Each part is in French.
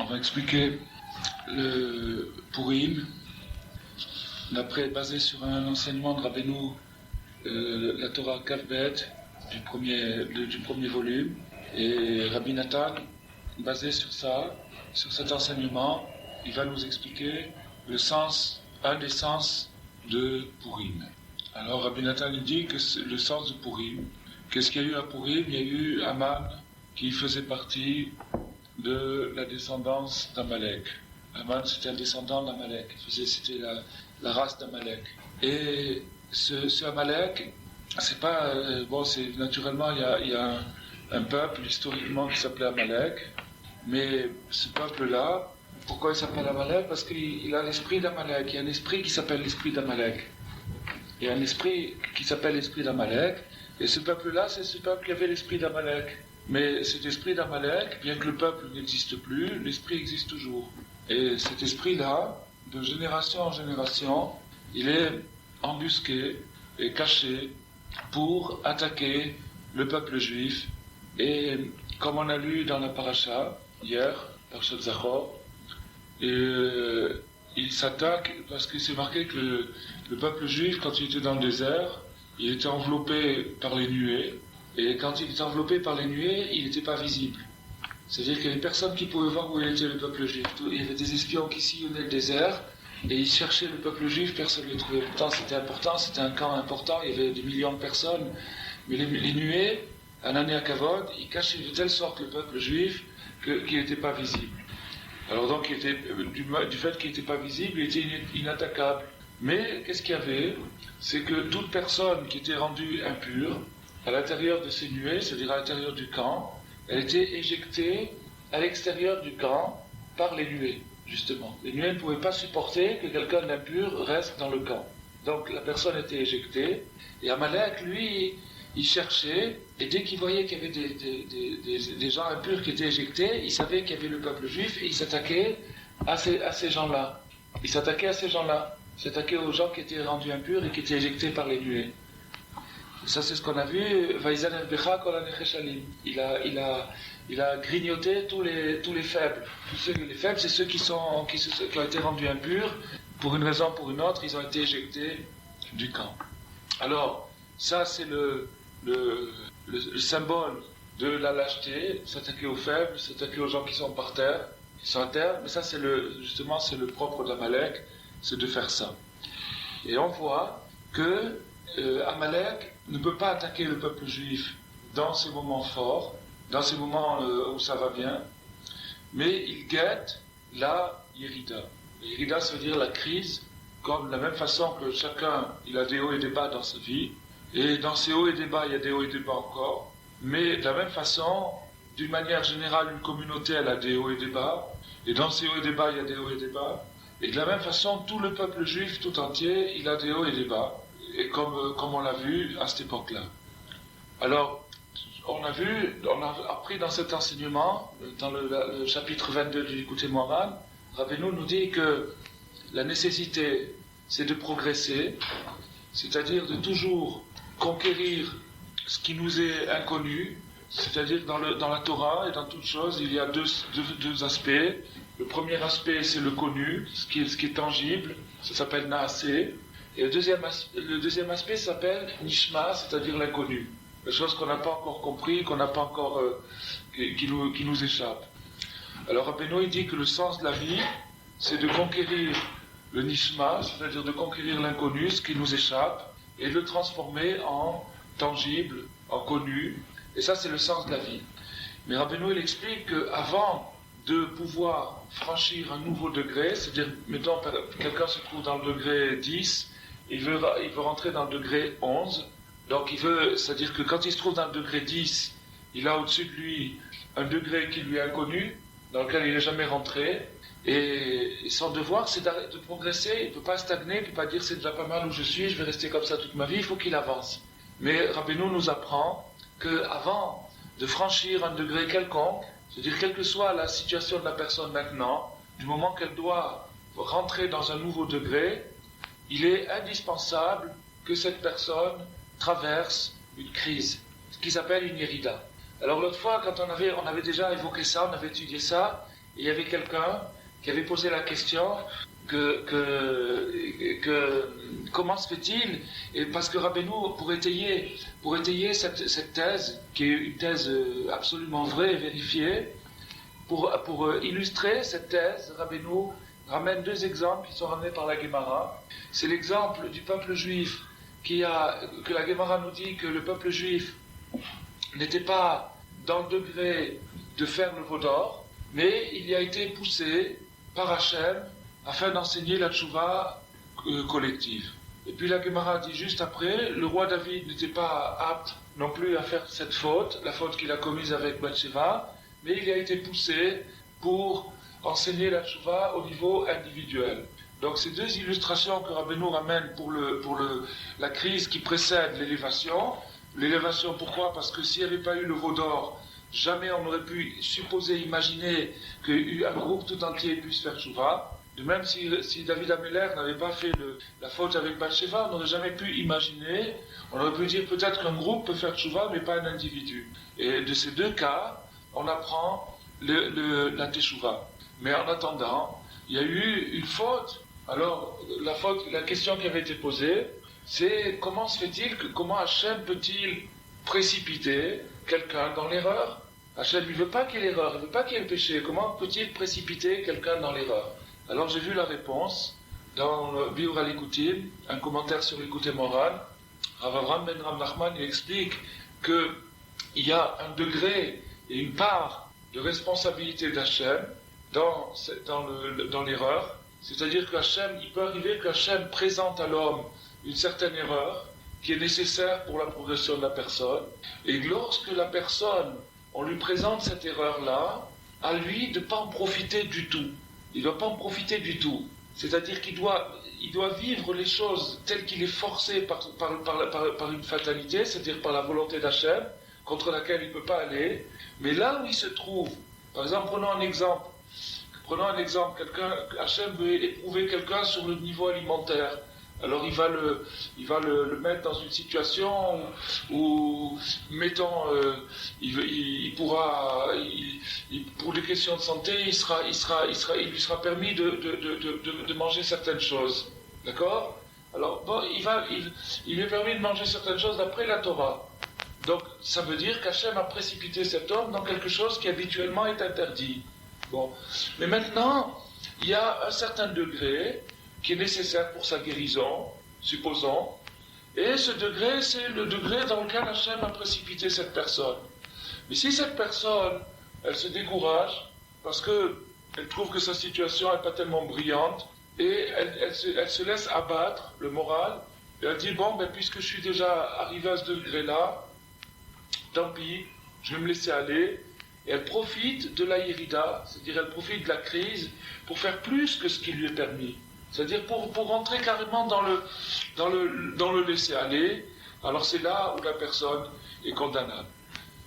va expliquer le Purim, basé sur un enseignement de Rabbeinu, la Torah Kavbet, du premier volume, et Rabbi Nathan, basé sur cet enseignement, il va nous expliquer un des sens de Purim. Alors Rabbi Nathan dit que c'est le sens de Purim. Qu'est-ce qu'il y a eu à Purim? Il y a eu Aman qui faisait partie de la descendance d'Amalek. Aman, c'était un descendant d'Amalek, c'était la race d'Amalek. Et ce Amalek, c'est pas c'est naturellement il y a un peuple historiquement qui s'appelait Amalek, mais ce peuple-là, pourquoi il s'appelle Amalek? Parce qu'il a l'esprit d'Amalek. Il y a un esprit qui s'appelle l'esprit d'Amalek. Il y a un esprit qui s'appelle l'esprit d'Amalek, et ce peuple-là, c'est ce peuple qui avait l'esprit d'Amalek. Mais cet esprit d'Amalek, bien que le peuple n'existe plus, l'esprit existe toujours. Et cet esprit-là, de génération en génération, il est embusqué et caché pour attaquer le peuple juif. Et comme on a lu dans la paracha, hier, Parashat Zachor, il s'attaque parce qu'il s'est marqué que le peuple juif, quand il était dans le désert, il était enveloppé par les nuées, et quand il était enveloppé par les nuées, il n'était pas visible. C'est-à-dire qu'il y avait personne qui pouvait voir où était le peuple juif. Il y avait des espions qui sillonnaient le désert, et ils cherchaient le peuple juif, personne ne le trouvait. Pourtant, c'était important, c'était un camp important, il y avait des millions de personnes, mais les nuées, à l'année à Kavod, ils cachaient de telle sorte le peuple juif qu'il n'était pas visible. Alors donc, du fait qu'il n'était pas visible, il était inattaquable. Mais qu'est-ce qu'il y avait? C'est que toute personne qui était rendue impure, à l'intérieur de ces nuées, c'est-à-dire à l'intérieur du camp, elle était éjectée à l'extérieur du camp par les nuées, justement. Les nuées ne pouvaient pas supporter que quelqu'un d'impur reste dans le camp. Donc la personne était éjectée, et Amalek, lui, il cherchait, et dès qu'il voyait qu'il y avait des gens impurs qui étaient éjectés, il savait qu'il y avait le peuple juif, et il s'attaquait à ces gens-là. Il s'attaquait aux gens qui étaient rendus impurs et qui étaient éjectés par les nuées. Et ça, c'est ce qu'on a vu. Il a grignoté tous les faibles. Les faibles, c'est ceux qui ont été rendus impurs. Pour une raison ou pour une autre, ils ont été éjectés du camp. Alors, ça, c'est le symbole de la lâcheté, s'attaquer aux faibles, s'attaquer aux gens qui sont par terre, qui sont à terre. Mais ça, c'est le propre d'Amalek, c'est de faire ça. Et on voit que Amalek ne peut pas attaquer le peuple juif dans ces moments forts, dans ces moments où ça va bien, mais il guette la Yérida. La Yérida, ça veut dire la crise, comme de la même façon que chacun, il a des hauts et des bas dans sa vie, et dans ces hauts et des bas, il y a des hauts et des bas encore, mais de la même façon, d'une manière générale, une communauté, elle a des hauts et des bas, et dans ces hauts et des bas, il y a des hauts et des bas, et de la même façon, tout le peuple juif tout entier, il a des hauts et des bas, et comme on l'a vu à cette époque-là. Alors, on a appris dans cet enseignement, dans le chapitre 22 du Likutei Moharan, Rabbeinu nous dit que la nécessité, c'est de progresser, c'est-à-dire de toujours conquérir ce qui nous est inconnu, c'est-à-dire dans la Torah et dans toute chose, il y a deux aspects. Le premier aspect, c'est le connu, ce qui est tangible, ça s'appelle Naaseh. Et le deuxième aspect s'appelle Nishma, c'est-à-dire l'inconnu. La chose qu'on n'a pas encore compris, qu'on n'a pas encore, qui nous échappe. Alors Rabbeinu, il dit que le sens de la vie, c'est de conquérir le Nishma, c'est-à-dire de conquérir l'inconnu, ce qui nous échappe, et de le transformer en tangible, en connu. Et ça, c'est le sens de la vie. Mais Rabbeinu, il explique qu'avant de pouvoir franchir un nouveau degré, c'est-à-dire, mettons, quelqu'un se trouve dans le degré 10, il veut rentrer dans le degré 11, donc c'est-à-dire que quand il se trouve dans le degré 10, il a au-dessus de lui un degré qui lui est inconnu, dans lequel il n'est jamais rentré, et son devoir, c'est de progresser, il ne peut pas stagner, il ne peut pas dire c'est déjà pas mal où je suis, je vais rester comme ça toute ma vie, il faut qu'il avance. Mais Rabbeinu nous apprend qu'avant de franchir un degré quelconque, c'est-à-dire quelle que soit la situation de la personne maintenant, du moment qu'elle doit rentrer dans un nouveau degré, il est indispensable que cette personne traverse une crise, ce qui s'appelle une Yérida. Alors l'autre fois, quand on avait déjà évoqué ça, on avait étudié ça, Et il y avait quelqu'un qui avait posé la question comment se fait-il, et parce que Rabbeinu, pour étayer cette thèse, qui est une thèse absolument vraie et vérifiée, pour illustrer cette thèse, Rabbeinu ramène 2 exemples qui sont ramenés par la Gemara. C'est l'exemple du peuple juif que la Gemara nous dit que le peuple juif n'était pas dans le degré de faire le veau d'or, mais il y a été poussé par Hachem afin d'enseigner la tchouva collective. Et puis la Gemara dit juste après, le roi David n'était pas apte non plus à faire cette faute, la faute qu'il a commise avec Bathsheba, mais il a été poussé pour enseigner la tchouva au niveau individuel. Donc ces 2 illustrations que Rabbeinu ramène pour la crise qui précède l'élévation. L'élévation, pourquoi ? Parce que s'il n'y avait pas eu le veau d'or, jamais on n'aurait pu supposer, imaginer qu'un groupe tout entier puisse faire tchouva. De même, si David Améler n'avait pas fait la faute avec Bathsheba, on n'aurait jamais pu imaginer, on aurait pu dire peut-être qu'un groupe peut faire tchouva, mais pas un individu. Et de ces 2 cas, on apprend la teshuva. Mais en attendant, il y a eu une faute. Alors, la question qui avait été posée, c'est comment se fait-il comment Hachem peut-il précipiter quelqu'un dans l'erreur ? Hachem, il ne veut pas qu'il y ait l'erreur, il ne veut pas qu'il y ait le péché. Comment peut-il précipiter quelqu'un dans l'erreur ? Alors j'ai vu la réponse dans le Biur al-Ikutim, un commentaire sur l'Ikouté Moran. Rav Avram ben Rav Nachman, il explique qu'il y a un degré et une part de responsabilité d'Hachem dans l'erreur. C'est-à-dire qu'Hachem, il peut arriver qu'Hachem présente à l'homme une certaine erreur qui est nécessaire pour la progression de la personne. Et lorsque la personne, on lui présente cette erreur-là, à lui de ne pas en profiter du tout. Il ne doit pas en profiter du tout. C'est-à-dire qu'il doit vivre les choses telles qu'il est forcé par une fatalité, c'est-à-dire par la volonté d'Hachem, contre laquelle il ne peut pas aller. Mais là où il se trouve, par exemple, prenons un exemple, Hachem veut éprouver quelqu'un sur le niveau alimentaire. Alors il va le mettre dans une situation où mettons, pour des questions de santé, il lui sera permis de manger certaines choses. D'accord ? Alors bon, il lui est permis de manger certaines choses d'après la Torah. Donc ça veut dire qu'Hachem a précipité cet homme dans quelque chose qui habituellement est interdit. Bon, mais maintenant, il y a un certain degré qui est nécessaire pour sa guérison, supposons, et ce degré, c'est le degré dans lequel Hachem a précipité cette personne. Mais si cette personne, elle se décourage, parce qu'elle trouve que sa situation n'est pas tellement brillante, et elle se laisse abattre, le moral, et elle dit, bon, puisque je suis déjà arrivé à ce degré-là, tant pis, je vais me laisser aller. Et elle profite de la Yérida, c'est-à-dire elle profite de la crise pour faire plus que ce qui lui est permis. C'est-à-dire pour rentrer carrément dans le laisser-aller, alors c'est là où la personne est condamnable.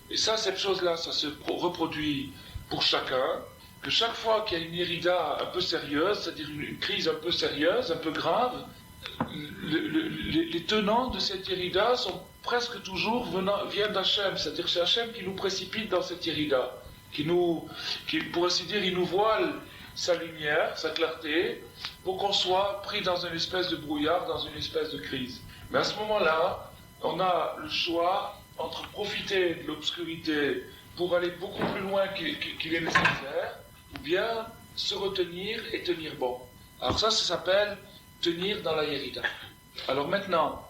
Et ça, cette chose-là, ça se reproduit pour chacun, que chaque fois qu'il y a une Yérida un peu sérieuse, c'est-à-dire une crise un peu sérieuse, un peu grave, les tenants de cette Yérida sont presque toujours viennent d'Hachem, c'est-à-dire c'est Hachem qui nous précipite dans cette Yérida, qui pour ainsi dire, il nous voile sa lumière, sa clarté, pour qu'on soit pris dans une espèce de brouillard, dans une espèce de crise. Mais à ce moment-là, on a le choix entre profiter de l'obscurité pour aller beaucoup plus loin qu'il est nécessaire, ou bien se retenir et tenir bon. Alors ça s'appelle tenir dans la Yérida. Alors maintenant,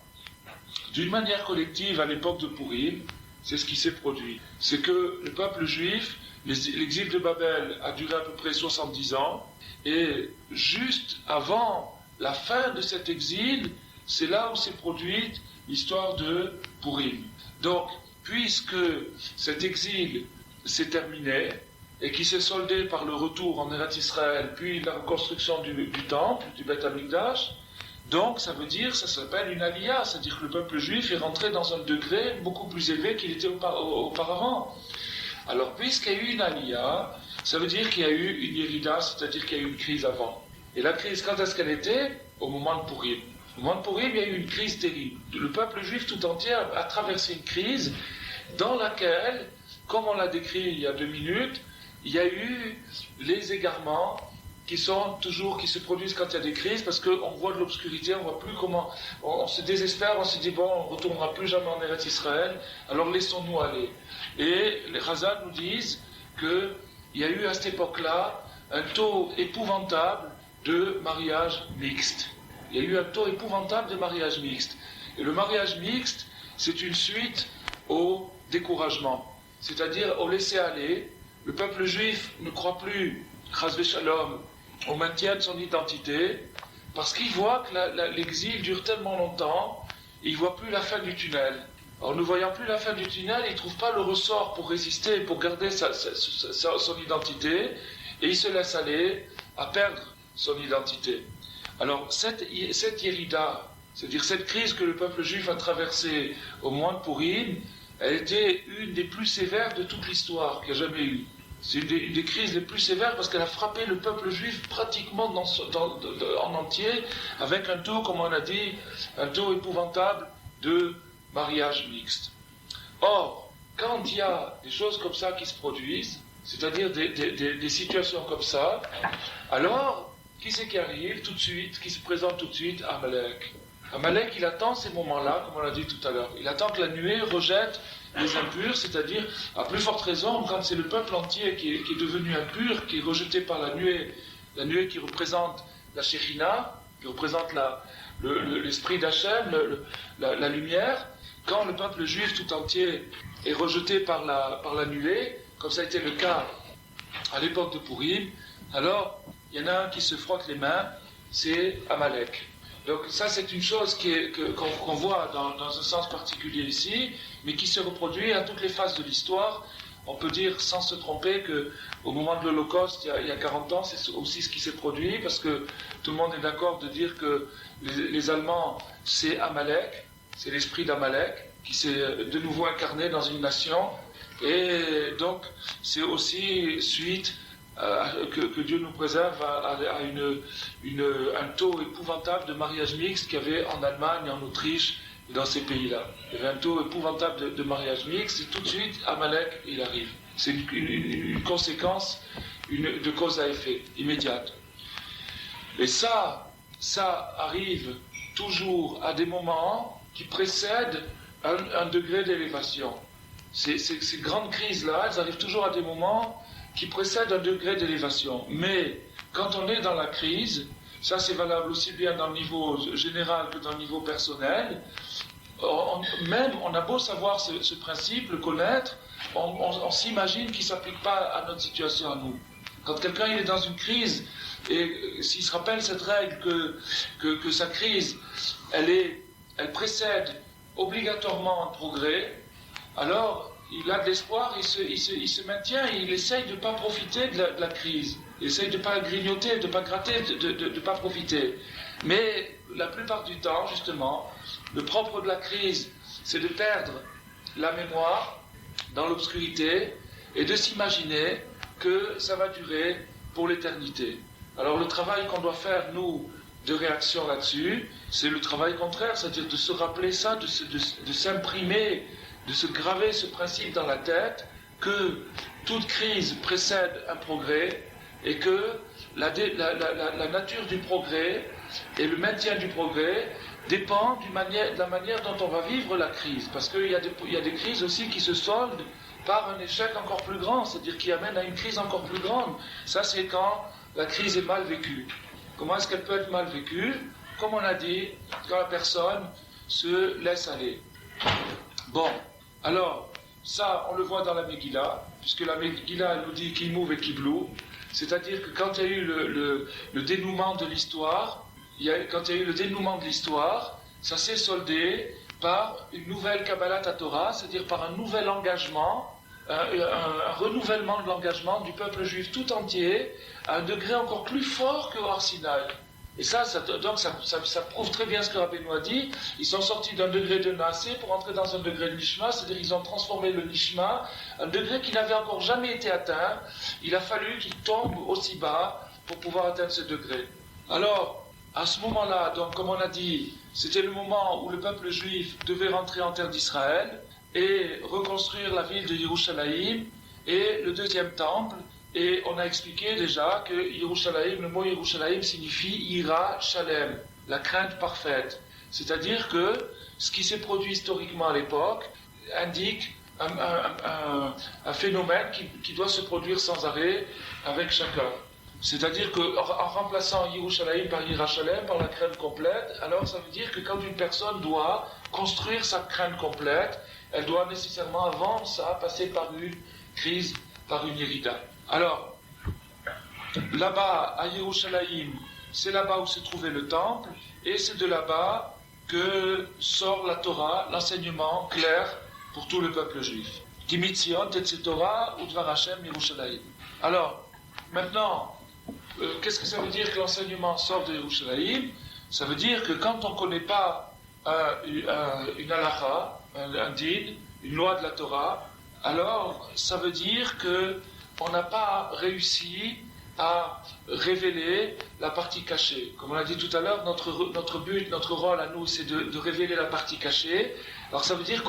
d'une manière collective, à l'époque de Pourim, c'est ce qui s'est produit. C'est que le peuple juif, l'exil de Babel a duré à peu près 70 ans, et juste avant la fin de cet exil, c'est là où s'est produite l'histoire de Pourim. Donc, puisque cet exil s'est terminé, et qui s'est soldé par le retour en Eretz Israël, puis la reconstruction du temple, du Beth Amikdash, donc ça veut dire, ça s'appelle une aliyah, c'est-à-dire que le peuple juif est rentré dans un degré beaucoup plus élevé qu'il était auparavant. Alors puisqu'il y a eu une aliyah, ça veut dire qu'il y a eu une yérida, c'est-à-dire qu'il y a eu une crise avant. Et la crise, quand est-ce qu'elle était ? Au moment de Pourim. Au moment de Pourim, il y a eu une crise terrible. Le peuple juif tout entier a traversé une crise dans laquelle, comme on l'a décrit il y a 2 minutes, il y a eu les égarements qui se produisent quand il y a des crises, parce qu'on voit de l'obscurité, on voit plus comment, on se désespère, on se dit bon, on ne retournera plus jamais en Eretz Israël, alors laissons-nous aller. Et les Chazal nous disent qu'il y a eu à cette époque-là un taux épouvantable de mariage mixte. Il y a eu un taux épouvantable de mariage mixte. Et le mariage mixte, c'est une suite au découragement, c'est-à-dire au laisser-aller. Le peuple juif ne croit plus, chas v'shalom, au maintien de son identité, parce qu'il voit que l'exil dure tellement longtemps, il ne voit plus la fin du tunnel. Alors, ne voyant plus la fin du tunnel, il ne trouve pas le ressort pour résister, pour garder son identité, et il se laisse aller à perdre son identité. Alors, cette Yérida, c'est-à-dire cette crise que le peuple juif a traversée au moment de Pourim, elle était une des plus sévères de toute l'histoire qu'il y a jamais eu. C'est une des crises les plus sévères parce qu'elle a frappé le peuple juif pratiquement en entier, avec un taux, comme on a dit, un taux épouvantable de mariage mixte. Or, quand il y a des choses comme ça qui se produisent, c'est-à-dire des situations comme ça, alors, qui c'est qui arrive tout de suite, qui se présente tout de suite? Amalek. Amalek, il attend ces moments-là, comme on l'a dit tout à l'heure. Il attend que la nuée rejette les impurs, c'est-à-dire, à plus forte raison, quand c'est le peuple entier qui est devenu impur, qui est rejeté par la nuée qui représente la Shekhinah, qui représente l'esprit d'Hachem, la lumière, quand le peuple juif tout entier est rejeté par la nuée, comme ça a été le cas à l'époque de Pourim, alors il y en a un qui se frotte les mains, c'est Amalek. Donc ça c'est une chose qu'on voit dans un sens particulier ici, mais qui se reproduit à toutes les phases de l'histoire. On peut dire sans se tromper qu'au moment de l'Holocauste, il y a 40 ans, c'est aussi ce qui s'est produit, parce que tout le monde est d'accord de dire que les Allemands, c'est Amalek, c'est l'esprit d'Amalek, qui s'est de nouveau incarné dans une nation, et donc c'est aussi suite que Dieu nous préserve à un taux épouvantable de mariage mixte qu'il y avait en Allemagne, en Autriche et dans ces pays-là. Il y avait un taux épouvantable de mariage mixte et tout de suite Amalek il arrive. C'est une conséquence de cause à effet immédiate. Et ça arrive toujours à des moments qui précèdent un degré d'élévation. Ces grandes crises-là, elles arrivent toujours à des moments qui précèdent un degré d'élévation. Mais quand on est dans la crise, ça c'est valable aussi bien dans le niveau général que dans le niveau personnel, on a beau savoir ce principe, le connaître, on s'imagine qu'il ne s'applique pas à notre situation à nous. Quand quelqu'un il est dans une crise, et s'il se rappelle cette règle que sa crise, elle précède obligatoirement un progrès, alors il a de l'espoir, il se maintient, et il essaye de ne pas profiter de la crise. Il essaye de ne pas grignoter, de ne pas gratter, de ne pas profiter. Mais la plupart du temps, justement, le propre de la crise, c'est de perdre la mémoire dans l'obscurité et de s'imaginer que ça va durer pour l'éternité. Alors le travail qu'on doit faire, nous, de réaction là-dessus, c'est le travail contraire, c'est-à-dire de se rappeler ça, de s'imprimer, de se graver ce principe dans la tête, que toute crise précède un progrès, et que la nature du progrès et le maintien du progrès dépend de la manière dont on va vivre la crise. Parce qu'il y a des crises aussi qui se soldent par un échec encore plus grand, c'est-à-dire qui amène à une crise encore plus grande. Ça, c'est quand la crise est mal vécue. Comment est-ce qu'elle peut être mal vécue? Comme on a dit, quand la personne se laisse aller. Bon, alors, ça, on le voit dans la Megillah, puisque la Megillah, elle nous dit qui mouve et qui blou, c'est-à-dire que quand il y a eu le dénouement de l'histoire, ça s'est soldé par une nouvelle Kabbalat Torah, c'est-à-dire par un nouvel engagement, un renouvellement de l'engagement du peuple juif tout entier, à un degré encore plus fort que au Har Sinaï. Et ça prouve très bien ce que Rabbeinu a dit. Ils sont sortis d'un degré de Naasé pour entrer dans un degré de Nishma, c'est-à-dire ils ont transformé le Nishma, un degré qui n'avait encore jamais été atteint. Il a fallu qu'il tombe aussi bas pour pouvoir atteindre ce degré. Alors, à ce moment-là, donc comme on a dit, c'était le moment où le peuple juif devait rentrer en terre d'Israël et reconstruire la ville de Yerushalayim et le deuxième temple Et on a expliqué déjà que Yerushalayim, le mot Yerushalayim signifie Ira Shalem, la crainte parfaite. C'est-à-dire que ce qui s'est produit historiquement à l'époque indique un phénomène qui doit se produire sans arrêt avec chacun. C'est-à-dire qu'en remplaçant Yerushalayim par Ira Shalem, par la crainte complète, alors ça veut dire que quand une personne doit construire sa crainte complète, elle doit nécessairement avant ça passer par une crise, par une Yerida. Alors, là-bas, à Yerushalayim, c'est là-bas où se trouvait le temple, et c'est de là-bas que sort la Torah, l'enseignement clair pour tout le peuple juif. Kimitzion, Tetze Torah, Udvar Hashem, Yerushalayim. Alors, maintenant, qu'est-ce que ça veut dire que l'enseignement sort de Yerushalayim? Ça veut dire que quand on ne connaît pas une halakha, un din, une loi de la Torah, alors ça veut dire que on n'a pas réussi à révéler la partie cachée. Comme on l'a dit tout à l'heure, notre but, notre rôle à nous, c'est de révéler la partie cachée. Alors ça veut dire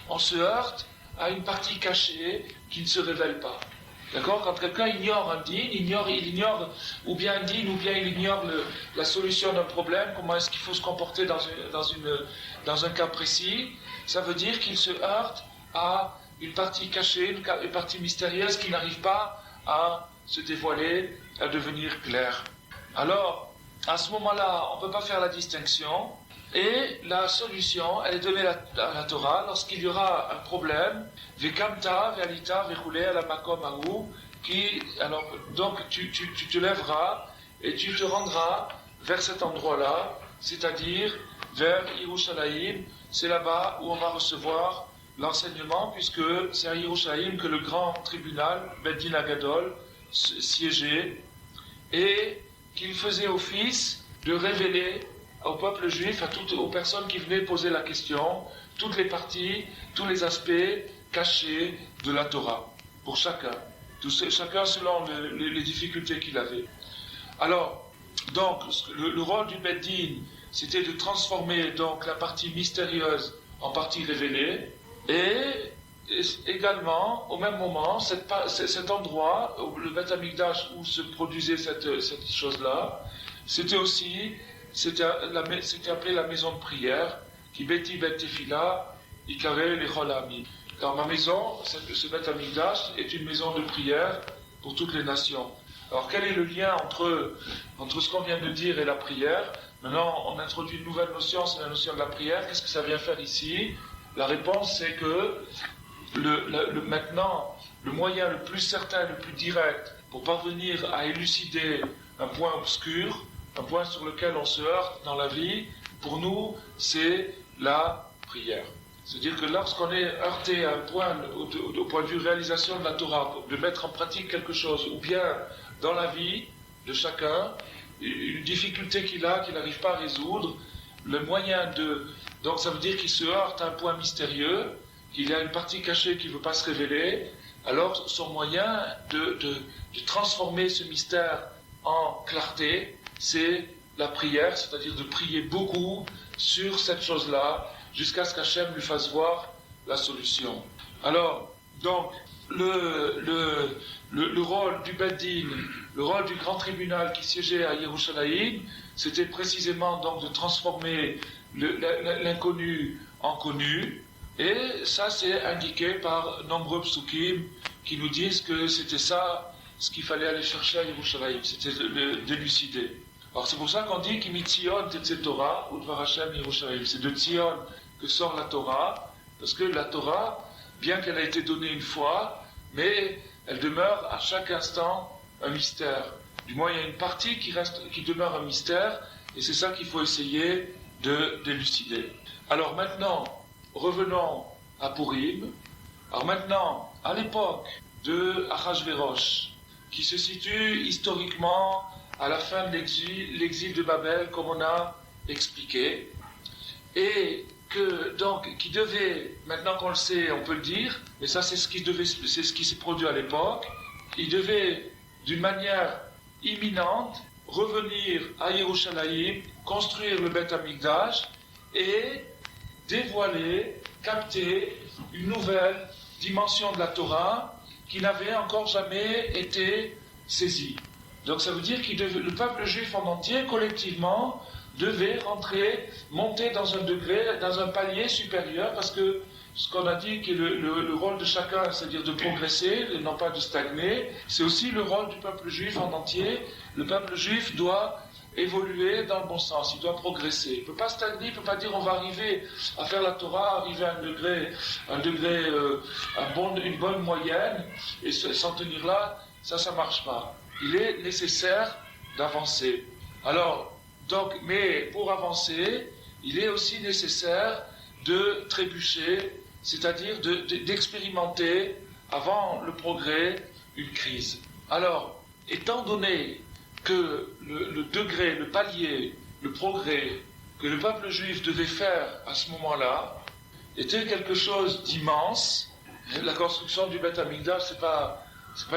on se heurte à une partie cachée qui ne se révèle pas. D'accord? Quand quelqu'un ignore un din, il ignore ou bien un din, ou bien il ignore la solution d'un problème, comment est-ce qu'il faut se comporter dans un cas précis, ça veut dire qu'il se heurte à une partie cachée, une partie mystérieuse qui n'arrive pas à se dévoiler, à devenir claire. Alors, à ce moment-là, on ne peut pas faire la distinction, et la solution, elle est donnée à la Torah lorsqu'il y aura un problème, Vekamta, Vealita, Vechule, Alamakom, Aou, alors, donc tu te lèveras et tu te rendras vers cet endroit-là, c'est-à-dire vers Yerushalayim, c'est là-bas où on va recevoir l'enseignement, puisque c'est à Yerushalayim que le grand tribunal, Bet Din Agadol, siégeait, et qu'il faisait office de révéler au peuple juif, aux personnes qui venaient poser la question, toutes les parties, tous les aspects cachés de la Torah, pour chacun. Chacun selon les difficultés qu'il avait. Alors, donc, le rôle du Bet Din, c'était de transformer donc la partie mystérieuse en partie révélée, et également, au même moment, cet endroit, le Bet Hamikdash où se produisait cette chose-là, c'était appelé la maison de prière, qui Beti Bet Tefila, Ikare Lechol Ami. Car ma maison, ce Bet Hamikdash, est une maison de prière pour toutes les nations. Alors quel est le lien entre ce qu'on vient de dire et la prière? Maintenant, on introduit une nouvelle notion, c'est la notion de la prière. Qu'est-ce que ça vient faire ici? La réponse, c'est que maintenant, le moyen le plus certain, le plus direct, pour parvenir à élucider un point obscur, un point sur lequel on se heurte dans la vie, pour nous, c'est la prière. C'est-à-dire que lorsqu'on est heurté à un point, au point de vue réalisation de la Torah, de mettre en pratique quelque chose, ou bien dans la vie de chacun, une difficulté qu'il n'arrive pas à résoudre, le moyen donc ça veut dire qu'il se heurte à un point mystérieux, qu'il y a une partie cachée qui ne veut pas se révéler, alors son moyen de transformer ce mystère en clarté, c'est la prière, c'est-à-dire de prier beaucoup sur cette chose-là, jusqu'à ce qu'Hachem lui fasse voir la solution. Alors, donc, le rôle du Bet Din, le rôle du grand tribunal qui siégeait à Yerushalayim, c'était précisément donc de transformer l'inconnu en connu, et ça c'est indiqué par nombreux psukim qui nous disent que c'était ça ce qu'il fallait aller chercher à Yerushalayim, c'était d'élucider. Alors c'est pour ça qu'on dit qu'Imitzion Tetze Torah Udvar Hashem Yerushalayim, c'est de Tzion que sort la Torah, parce que la Torah, bien qu'elle a été donnée une fois, mais elle demeure à chaque instant un mystère. Du moins, il y a une partie qui demeure un mystère, et c'est ça qu'il faut essayer d'élucider. Alors maintenant, revenons à Purim. Alors maintenant, à l'époque de Achashverosh, qui se situe historiquement à la fin de l'exil de Babel, comme on a expliqué, et qui devait, maintenant qu'on le sait, on peut le dire, mais ça c'est ce qui s'est produit à l'époque, il devait, d'une manière imminente, revenir à Yerushalayim, construire le Bet Hamikdash et dévoiler, capter une nouvelle dimension de la Torah qui n'avait encore jamais été saisi. Donc ça veut dire que le peuple juif en entier, collectivement, devait monter dans un degré, dans un palier supérieur, parce que ce qu'on a dit que le rôle de chacun, c'est-à-dire de progresser, et non pas de stagner, c'est aussi le rôle du peuple juif en entier. Le peuple juif doit évoluer dans le bon sens, il doit progresser. Il ne peut pas stagner, il ne peut pas dire on va arriver à faire la Torah, arriver à une bonne moyenne, et s'en tenir là, ça ne marche pas. Il est nécessaire d'avancer. Mais pour avancer, il est aussi nécessaire de trébucher, c'est-à-dire d'expérimenter avant le progrès une crise. Alors, étant donné que le degré, le palier, le progrès que le peuple juif devait faire à ce moment-là était quelque chose d'immense, la construction du Beth Amikdash, c'est pas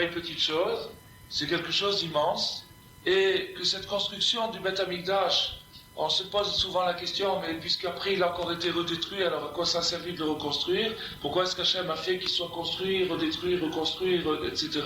une petite chose, c'est quelque chose d'immense, et que cette construction du Beth Amikdash, on se pose souvent la question, mais puisqu'après il a encore été redétruit, alors à quoi ça a servi de le reconstruire? Pourquoi est-ce qu'Hachem a fait qu'il soit construit, redétruit, reconstruire, etc.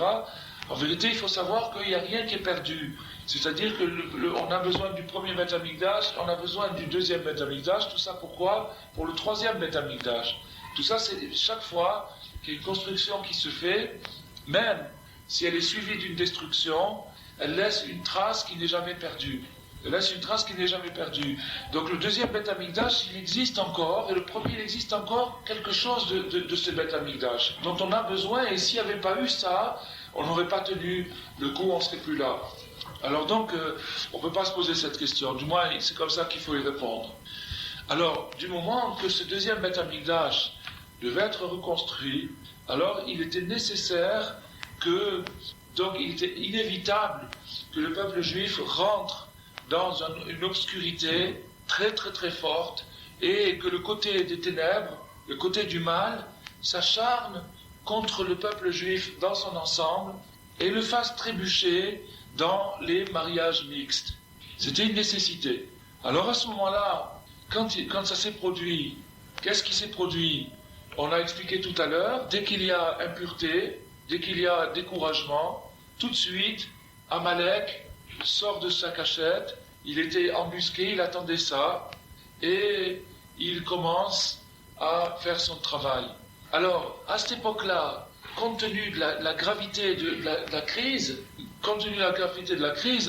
En vérité, il faut savoir qu'il n'y a rien qui est perdu. C'est-à-dire qu'on a besoin du premier Beth Amikdash, on a besoin du deuxième Beth Amikdash. Tout ça pourquoi? Pour le troisième Beth Amikdash. Tout ça, c'est chaque fois qu'il y a une construction qui se fait, même si elle est suivie d'une destruction, elle laisse une trace qui n'est jamais perdue. Donc le deuxième Beth Amikdash, il existe encore, et le premier, il existe encore quelque chose de ce Beth Amikdash, dont on a besoin, et s'il n'y avait pas eu ça, on n'aurait pas tenu le coup, on ne serait plus là. Alors donc, on ne peut pas se poser cette question, du moins c'est comme ça qu'il faut y répondre. Alors, du moment que ce deuxième Beth Amikdash devait être reconstruit, alors il était nécessaire donc il était inévitable que le peuple juif rentre dans une obscurité très très très forte, et que le côté des ténèbres, le côté du mal, s'acharne contre le peuple juif dans son ensemble et le fasse trébucher dans les mariages mixtes. C'était une nécessité. Alors à ce moment-là, quand ça s'est produit, qu'est-ce qui s'est produit? On l'a expliqué tout à l'heure, dès qu'il y a impureté, dès qu'il y a découragement, tout de suite, Amalek sort de sa cachette, il était embusqué, il attendait ça, et il commence à faire son travail. Alors, à cette époque-là, compte tenu de la gravité de la crise,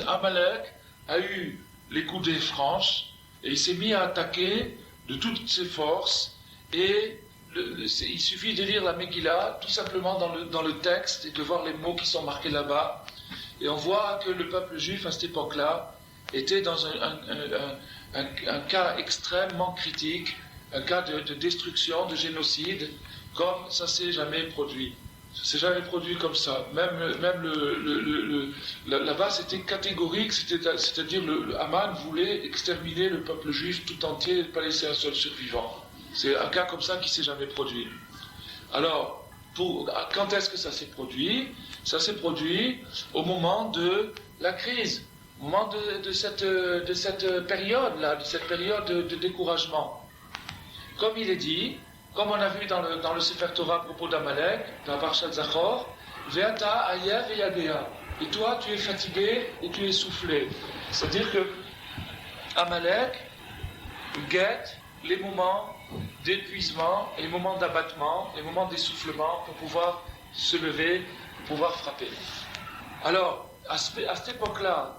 Amalek a eu les coudées franches, et il s'est mis à attaquer de toutes ses forces, et il suffit de lire la Megillah, tout simplement dans le texte, et de voir les mots qui sont marqués là-bas, et on voit que le peuple juif, à cette époque-là, était dans un cas extrêmement critique, un cas de destruction, de génocide, comme ça s'est jamais produit. Ça s'est jamais produit comme ça. Même là-bas, c'était catégorique, c'est-à-dire Haman voulait exterminer le peuple juif tout entier et ne pas laisser un seul survivant. C'est un cas comme ça qui s'est jamais produit. Alors, quand est-ce que ça s'est produit? Ça s'est produit au moment de la crise, au moment de cette période-là, de cette période de découragement. Comme il est dit, comme on a vu dans le Sefer Torah à propos d'Amalek, dans Parshat Zachor, Ve'ata ayev ve'yadea. Et toi, tu es fatigué et tu es essoufflé. C'est-à-dire que Amalek guette les moments d'épuisement, les moments d'abattement, les moments d'essoufflement pour pouvoir se lever, pour pouvoir frapper. Alors, à cette époque-là,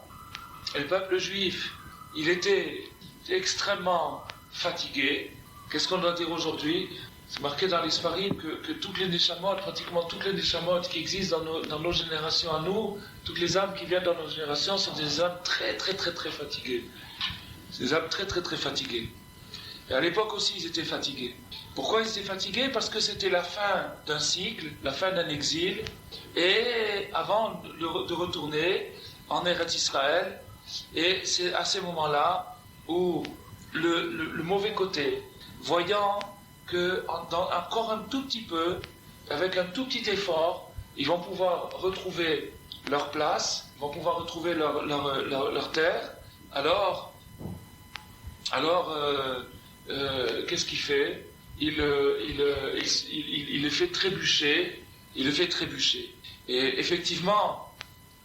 le peuple juif, il était extrêmement fatigué. Qu'est-ce qu'on doit dire aujourd'hui? C'est marqué dans les Sfarim que toutes les neshamot, pratiquement toutes les neshamot qui existent dans nos générations à nous, toutes les âmes qui viennent dans nos générations sont des âmes très très très très fatiguées. Des âmes très très très fatiguées. Et à l'époque aussi, ils étaient fatigués. Pourquoi ils étaient fatigués? Parce que c'était la fin d'un cycle, la fin d'un exil, et avant de retourner en Eretz Israël, et c'est à ces moments-là où le mauvais côté, voyant que encore un tout petit peu, avec un tout petit effort, ils vont pouvoir retrouver leur place, ils vont pouvoir retrouver leur terre, alors qu'est-ce qu'il fait? Il les fait trébucher il le fait trébucher. Et effectivement,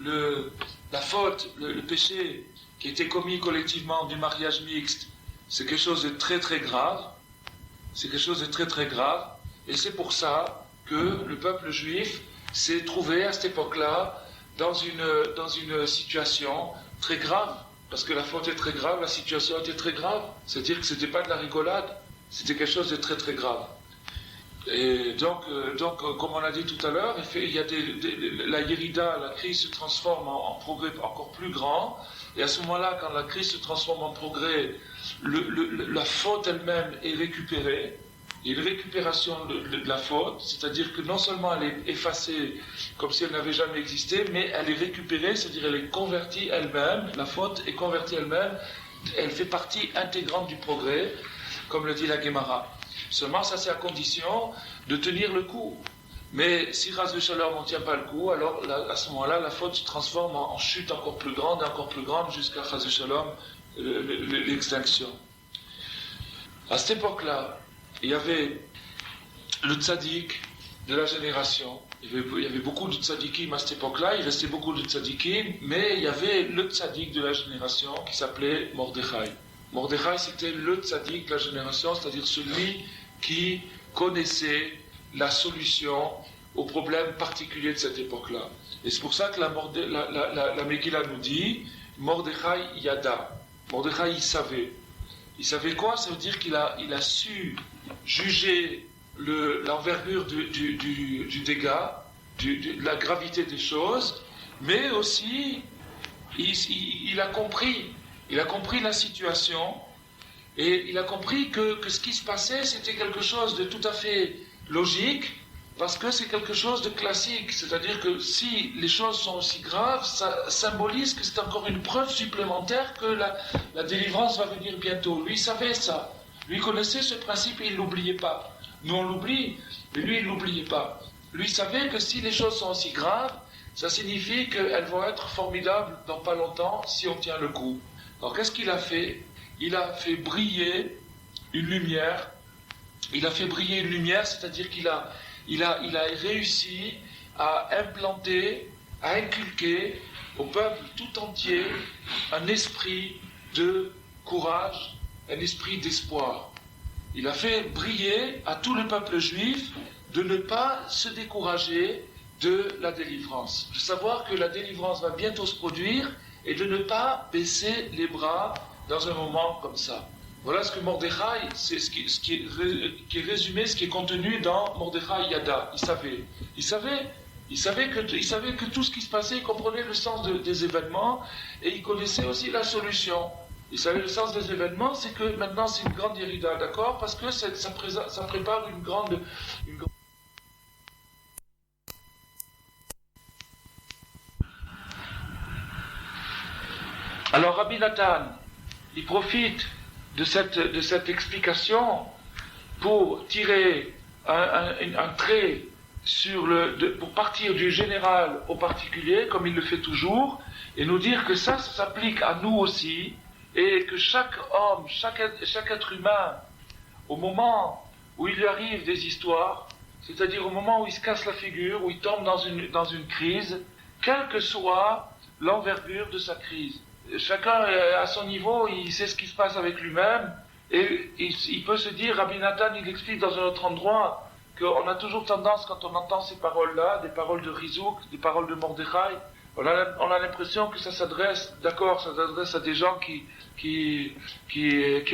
la faute, le péché qui a été commis collectivement du mariage mixte, c'est quelque chose de très très grave. C'est quelque chose de très très grave. Et c'est pour ça que le peuple juif s'est trouvé à cette époque-là dans une situation très grave. Parce que la faute est très grave, la situation était très grave. C'est-à-dire que ce n'était pas de la rigolade, c'était quelque chose de très très grave. Et donc, comme on l'a dit tout à l'heure, il y a la Yérida, la crise se transforme en progrès encore plus grand. Et à ce moment-là, quand la crise se transforme en progrès, la faute elle-même est récupérée. Il y a une récupération de la faute, c'est-à-dire que non seulement elle est effacée comme si elle n'avait jamais existé, mais elle est récupérée, c'est-à-dire elle est convertie elle-même, la faute est convertie elle-même, elle fait partie intégrante du progrès, comme le dit la Guémara. Seulement, ça c'est à condition de tenir le coup. Mais si Ras Shalom on ne tient pas le coup, alors là, à ce moment-là, la faute se transforme en chute encore plus grande jusqu'à Ras Shalom, l'extinction. À cette époque-là, il y avait le tzaddik de la génération. Il y avait beaucoup de tzaddikim à cette époque-là, il restait beaucoup de tzaddikim, mais il y avait le tzaddik de la génération qui s'appelait Mordechai. Mordechai, c'était le tzaddik de la génération, c'est-à-dire celui qui connaissait la solution aux problèmes particuliers de cette époque-là. Et c'est pour ça que la Megillah nous dit Mordechai Yada. Mordechai, il savait. Il savait quoi? Ça veut dire qu'il a su juger l'envergure du dégât, de la gravité des choses, mais aussi il a compris la situation et il a compris que ce qui se passait c'était quelque chose de tout à fait logique parce que c'est quelque chose de classique, c'est-à-dire que si les choses sont aussi graves, ça symbolise que c'est encore une preuve supplémentaire que la délivrance va venir bientôt. Lui, il savait ça. Lui, il connaissait ce principe et il ne l'oubliait pas. Nous, on l'oublie, mais lui, il ne l'oubliait pas. Lui, il savait que si les choses sont aussi graves, ça signifie qu'elles vont être formidables dans pas longtemps si on tient le coup. Alors, qu'est-ce qu'il a fait? Il a fait briller une lumière. Il a fait briller une lumière, c'est-à-dire qu'il a réussi à implanter, à inculquer au peuple tout entier un esprit de courage, un esprit d'espoir. Il a fait briller à tout le peuple juif de ne pas se décourager de la délivrance, de savoir que la délivrance va bientôt se produire et de ne pas baisser les bras dans un moment comme ça. Voilà ce que Mordechai, c'est ce qui est résumé, ce qui est contenu dans Mordechai Yada. Il savait que tout ce qui se passait, il comprenait le sens des événements et il connaissait aussi la solution. Il savait le sens des événements, c'est que maintenant c'est une grande Yérida, d'accord? Parce que ça prépare une grande... Alors Rabbi Nathan, il profite de cette explication pour tirer un trait pour partir du général au particulier, comme il le fait toujours, et nous dire que ça s'applique à nous aussi, et que chaque homme, chaque être humain, au moment où il lui arrive des histoires, c'est-à-dire au moment où il se casse la figure, où il tombe dans une crise, quelle que soit l'envergure de sa crise, chacun à son niveau, il sait ce qui se passe avec lui-même, et il peut se dire, Rabbi Nathan, il explique dans un autre endroit, qu'on a toujours tendance, quand on entend ces paroles-là, des paroles de Rizouk, des paroles de Mordechai, on a l'impression que ça s'adresse à des gens qui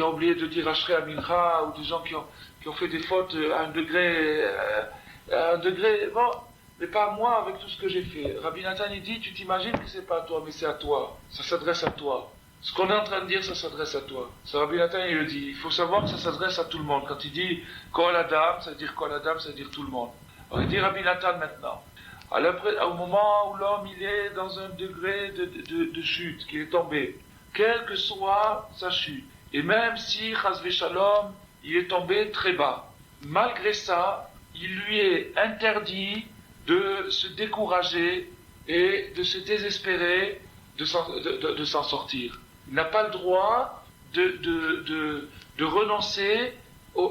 ont oublié de dire Ashrei Amincha, ou des gens qui ont fait des fautes à un degré, bon, mais pas moi avec tout ce que j'ai fait. Rabbi Nathan, il dit, tu t'imagines que c'est pas à toi, mais c'est à toi. Ça s'adresse à toi. Ce qu'on est en train de dire, ça s'adresse à toi. Ça, Rabbi Nathan, il le dit. Il faut savoir que ça s'adresse à tout le monde. Quand il dit Kol Adam, ça veut dire Kol Adam, ça veut dire tout le monde. Alors il dit Rabbi Nathan maintenant. Au moment où l'homme, il est dans un degré de chute, qu'il est tombé, quelle que soit sa chute, et même si, Chas Shalom, il est tombé très bas, malgré ça, il lui est interdit de se décourager et de se désespérer de s'en sortir. Il n'a pas le droit de renoncer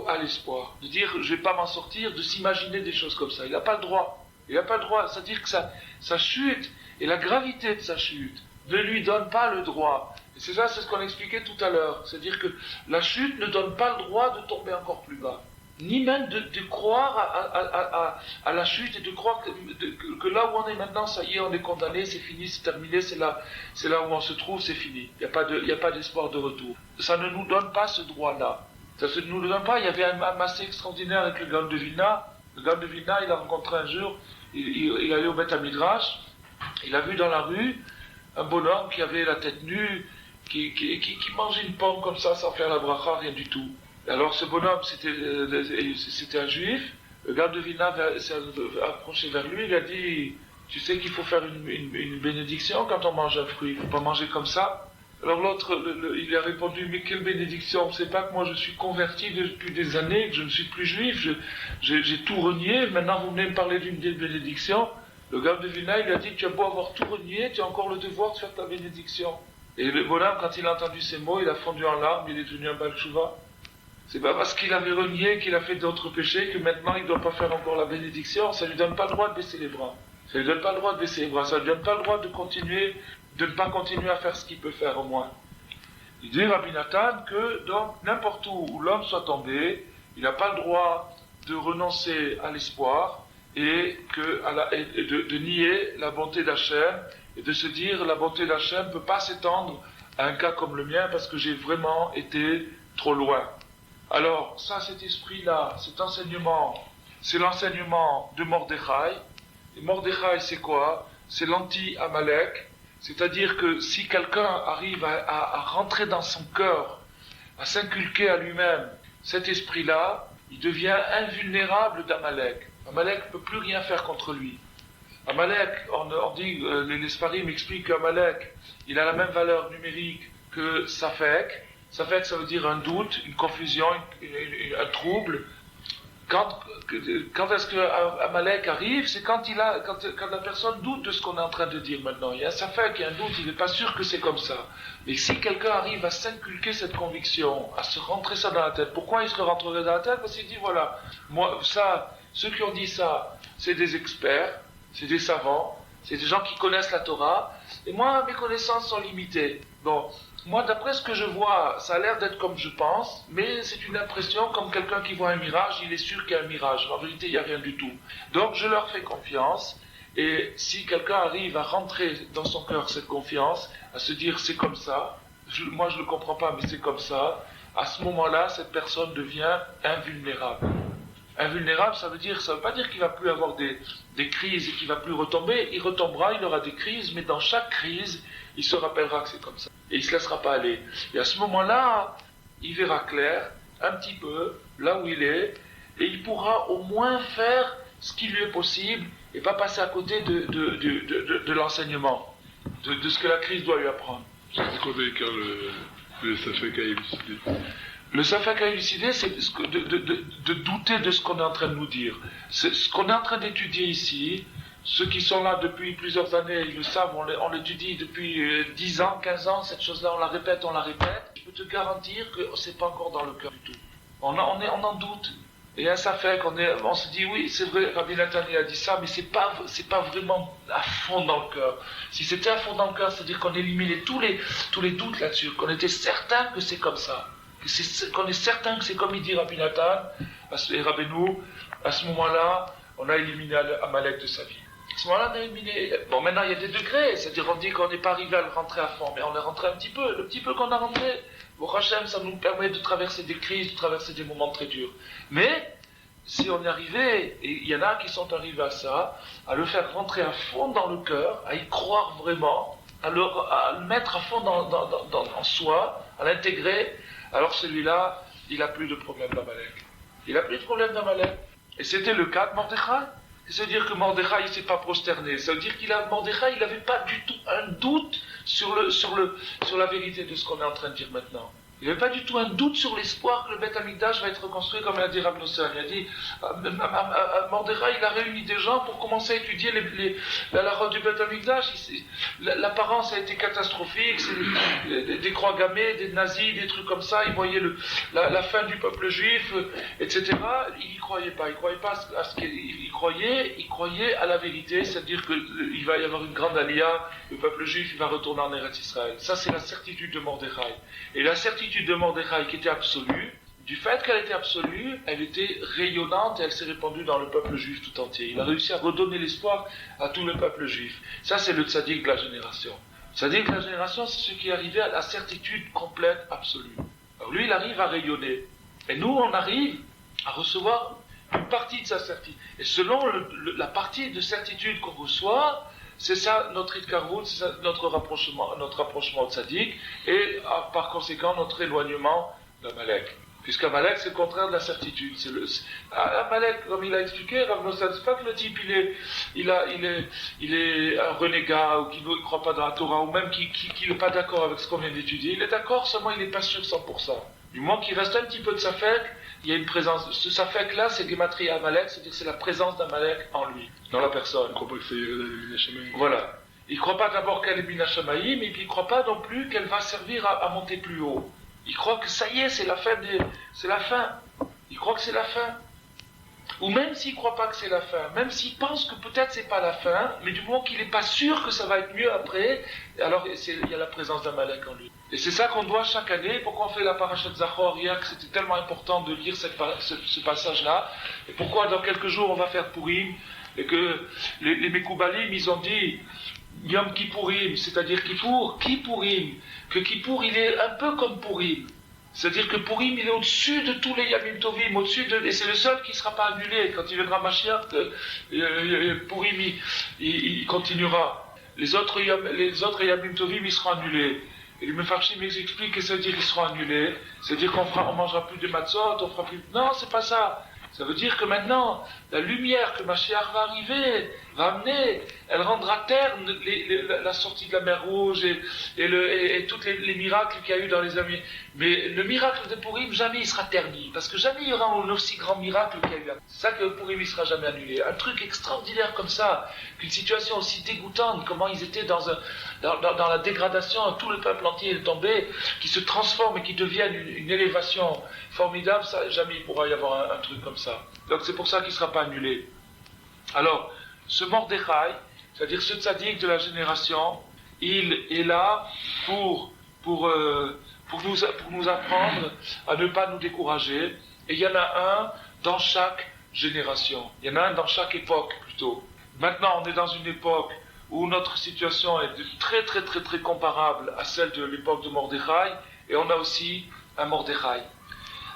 à l'espoir, de dire je ne vais pas m'en sortir, de s'imaginer des choses comme ça. Il n'a pas le droit. Il n'a pas le droit, c'est-à-dire que sa chute et la gravité de sa chute ne lui donne pas le droit. Et c'est ça, c'est ce qu'on expliquait tout à l'heure. C'est-à-dire que la chute ne donne pas le droit de tomber encore plus bas. Ni même de croire à la chute et de croire que là où on est maintenant, ça y est, on est condamné, c'est fini, c'est terminé, c'est là où on se trouve, c'est fini. Il n'y a pas d'espoir de retour. Ça ne nous donne pas ce droit-là. Ça ne nous le donne pas. Il y avait un assez extraordinaire avec le Gaon de Vilna. Le Gaon de Vilna, il a rencontré un jour, il allait au Beth Midrash, il a vu dans la rue un bonhomme qui avait la tête nue, qui mangeait une pomme comme ça sans faire la bracha, rien du tout. Alors ce bonhomme, c'était un juif. Le Gaon de Vilna s'est approché vers lui, il a dit, tu sais qu'il faut faire une bénédiction quand on mange un fruit, il ne faut pas manger comme ça. Alors l'autre, il a répondu, mais quelle bénédiction, c'est pas que moi je suis converti depuis des années, que je ne suis plus juif, j'ai tout renié, maintenant vous venez me parler d'une bénédiction. Le Gaon de Vilna, il a dit, tu as beau avoir tout renié, tu as encore le devoir de faire ta bénédiction. Et le bonhomme, quand il a entendu ces mots, il a fondu en larmes, il est devenu un Baal Tshuva. C'est pas parce qu'il avait renié, qu'il a fait d'autres péchés, que maintenant il ne doit pas faire encore la bénédiction. Ça lui donne pas le droit de baisser les bras. Ça lui donne pas le droit de baisser les bras. Ça lui donne pas le droit de ne pas continuer à faire ce qu'il peut faire au moins. Il dit Rabbi Nathan que donc n'importe où l'homme soit tombé, il n'a pas le droit de renoncer à l'espoir et de nier la bonté d'Hachem et de se dire la bonté d'Hachem ne peut pas s'étendre à un cas comme le mien parce que j'ai vraiment été trop loin. Alors, ça, cet esprit-là, cet enseignement, c'est l'enseignement de Mordechai. Et Mordechai, c'est quoi? C'est l'anti-Amalek. C'est-à-dire que si quelqu'un arrive à rentrer dans son cœur, à s'inculquer à lui-même cet esprit-là, il devient invulnérable d'Amalek. Amalek ne peut plus rien faire contre lui. Amalek, on dit, les Sfarim expliquent qu'Amalek, il a la même valeur numérique que Safek. Safek, ça veut dire un doute, une confusion, un trouble. Quand est-ce que Amalek arrive? C'est quand la personne doute de ce qu'on est en train de dire maintenant. Il y a un Safek, il y a un doute, il n'est pas sûr que c'est comme ça. Mais si quelqu'un arrive à s'inculquer cette conviction, à se rentrer ça dans la tête, pourquoi il se le rentrerait dans la tête? Parce qu'il dit, voilà, moi, ceux qui ont dit ça, c'est des experts, c'est des savants, c'est des gens qui connaissent la Torah, et moi, mes connaissances sont limitées. Bon, moi, d'après ce que je vois, ça a l'air d'être comme je pense, mais c'est une impression comme quelqu'un qui voit un mirage, il est sûr qu'il y a un mirage. En vérité, il n'y a rien du tout. Donc, je leur fais confiance, et si quelqu'un arrive à rentrer dans son cœur cette confiance, à se dire c'est comme ça, moi je ne le comprends pas, mais c'est comme ça, à ce moment-là, cette personne devient invulnérable. Invulnérable, ça veut pas dire qu'il va plus avoir des crises et qu'il va plus retomber. Il retombera, il aura des crises, mais dans chaque crise, il se rappellera que c'est comme ça. Et il se laissera pas aller. Et à ce moment-là, il verra clair, un petit peu, là où il est, et il pourra au moins faire ce qui lui est possible, et pas passer à côté de l'enseignement, de ce que la crise doit lui apprendre. C'est quoi d'écart le Safek à élucider? Le Safek à élucider, c'est de douter de ce qu'on est en train de nous dire. Ce qu'on est en train d'étudier ici, ceux qui sont là depuis plusieurs années, ils le savent, on l'étudie depuis 10 ans, 15 ans, cette chose-là, on la répète. Je peux te garantir que c'est pas encore dans le cœur du tout. On en doute. Et un Safek, on se dit, oui, c'est vrai, Rabbi Nathan a dit ça, mais c'est pas vraiment à fond dans le cœur. Si c'était à fond dans le cœur, c'est-à-dire qu'on éliminait tous les doutes là-dessus, qu'on était certain que c'est comme ça. Qu'on est certain que c'est comme il dit Rabbi Nathan et Rabbeinu, à ce moment-là, on a éliminé Amalek de sa vie. À ce moment-là, on a éliminé. Bon, maintenant il y a des degrés, c'est-à-dire on dit qu'on n'est pas arrivé à le rentrer à fond, mais on est rentré un petit peu. Le petit peu qu'on a rentré, au Hachem, ça nous permet de traverser des crises, de traverser des moments très durs. Mais, si on y arrivait, et il y en a qui sont arrivés à ça, à le faire rentrer à fond dans le cœur, à y croire vraiment, à le mettre à fond en soi, à l'intégrer, alors celui-là, il n'a plus de problème d'Amalek. Il n'a plus de problème d'Amalek. Et c'était le cas de Mordechai. C'est-à-dire que Mordechai, il ne s'est pas prosterné. Ça veut dire Mordechai, il n'avait pas du tout un doute sur la vérité de ce qu'on est en train de dire maintenant. Il n'y avait pas du tout un doute sur l'espoir que le Beth Amikdash va être reconstruit comme l'a dit Rav Nosson. Il a dit, Mordechai, il a réuni des gens pour commencer à étudier la halakha du Beth Amikdash. L'apparence a été catastrophique, c'est des croix gammées, des nazis, des trucs comme ça. Il voyait la fin du peuple juif, etc. Il n'y croyait pas. Il ne croyait pas à ce qu'il croyait. Il croyait à la vérité, c'est-à-dire qu'il va y avoir une grande aliyah, le peuple juif il va retourner en Eretz Israël. Ça, c'est la certitude de Mordechai. Et la certitude de Mordechai qui était absolue, du fait qu'elle était absolue, elle était rayonnante et elle s'est répandue dans le peuple juif tout entier. Il a réussi à redonner l'espoir à tout le peuple juif. Ça, c'est le tzaddik de la génération. Le tzaddik de la génération, c'est celui qui est arrivé à la certitude complète, absolue. Alors lui, il arrive à rayonner. Et nous, on arrive à recevoir une partie de sa certitude. Et selon la partie de certitude qu'on reçoit, c'est ça notre Itkarvut, c'est ça notre rapprochement au tzaddik, et par conséquent notre éloignement d'Amalek. Puisqu'Amalek c'est le contraire de la certitude. Amalek, comme il a expliqué, Rav Nosson, c'est pas que le type il est un renégat, ou qu'il ne croit pas dans la Torah, ou même qu'il n'est pas d'accord avec ce qu'on vient d'étudier. Il est d'accord, seulement il n'est pas sûr 100%. Du moment qu'il reste un petit peu de safek, il y a une présence. Ce safek là, c'est Gematria Amalek, c'est-à-dire que c'est la présence d'Amalek en lui, dans la personne. Il ne croit pas que c'est Mina Shamaïm. Voilà. Il ne croit pas d'abord qu'elle est Mina Shamaïm, et puis il ne croit pas non plus qu'elle va servir à monter plus haut. Il croit que ça y est, c'est la fin. Il croit que c'est la fin. Ou même s'il ne croit pas que c'est la fin, même s'il pense que peut-être c'est pas la fin, mais du moment qu'il n'est pas sûr que ça va être mieux après, alors il y a la présence d'Amalek en lui. Et c'est ça qu'on doit chaque année. Pourquoi on fait la parashat Zachor hier, que c'était tellement important de lire ce passage-là, et pourquoi dans quelques jours on va faire Purim, et que les Mekoubalim, ils ont dit Yom Kippourim, c'est-à-dire Kippourim, que Kippour il est un peu comme Purim. C'est-à-dire que Purim, il est au-dessus de tous les Yamim Tovim, et c'est le seul qui ne sera pas annulé. Quand il viendra Mashiach, Purim, il continuera. Les autres Yamim Tovim, ils seront annulés. Et les Mefarshim, ils expliquent que ça veut dire qu'ils seront annulés. C'est-à-dire qu'on mangera plus de matzot, on fera plus... Non, c'est pas ça. Ça veut dire que maintenant, la lumière que Mashiach va arriver, va amener, elle rendra terne la sortie de la mer Rouge et tous les miracles qu'il y a eu dans les années. Mais le miracle de Purim, jamais il sera terni, parce que jamais il y aura un aussi grand miracle qu'il y a eu. C'est ça que Purim, il ne sera jamais annulé. Un truc extraordinaire comme ça, qu'une situation aussi dégoûtante, comment ils étaient dans la dégradation, tout le peuple entier est tombé, qui se transforme et qui devienne une élévation formidable, ça, jamais il pourra y avoir un truc comme ça. Donc c'est pour ça qu'il ne sera pas annulé. Alors, ce Mordechai, c'est-à-dire ce tzaddik de la génération, il est là pour nous apprendre à ne pas nous décourager. Et il y en a un dans chaque génération. Il y en a un dans chaque époque, plutôt. Maintenant, on est dans une époque où notre situation est très très très très comparable à celle de l'époque de Mordechai, et on a aussi un Mordechai.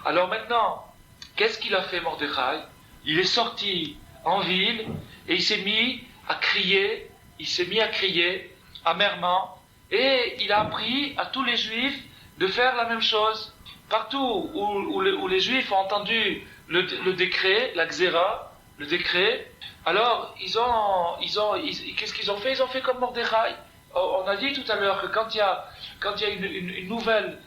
Alors maintenant, qu'est-ce qu'il a fait Mordechai? Il est sorti en ville et il s'est mis à crier amèrement, et il a appris à tous les Juifs de faire la même chose. Partout où les Juifs ont entendu le décret, la Xéra, le décret, alors qu'est-ce qu'ils ont fait? Ils ont fait comme Mordechai. On a dit tout à l'heure que quand il y a une nouvelle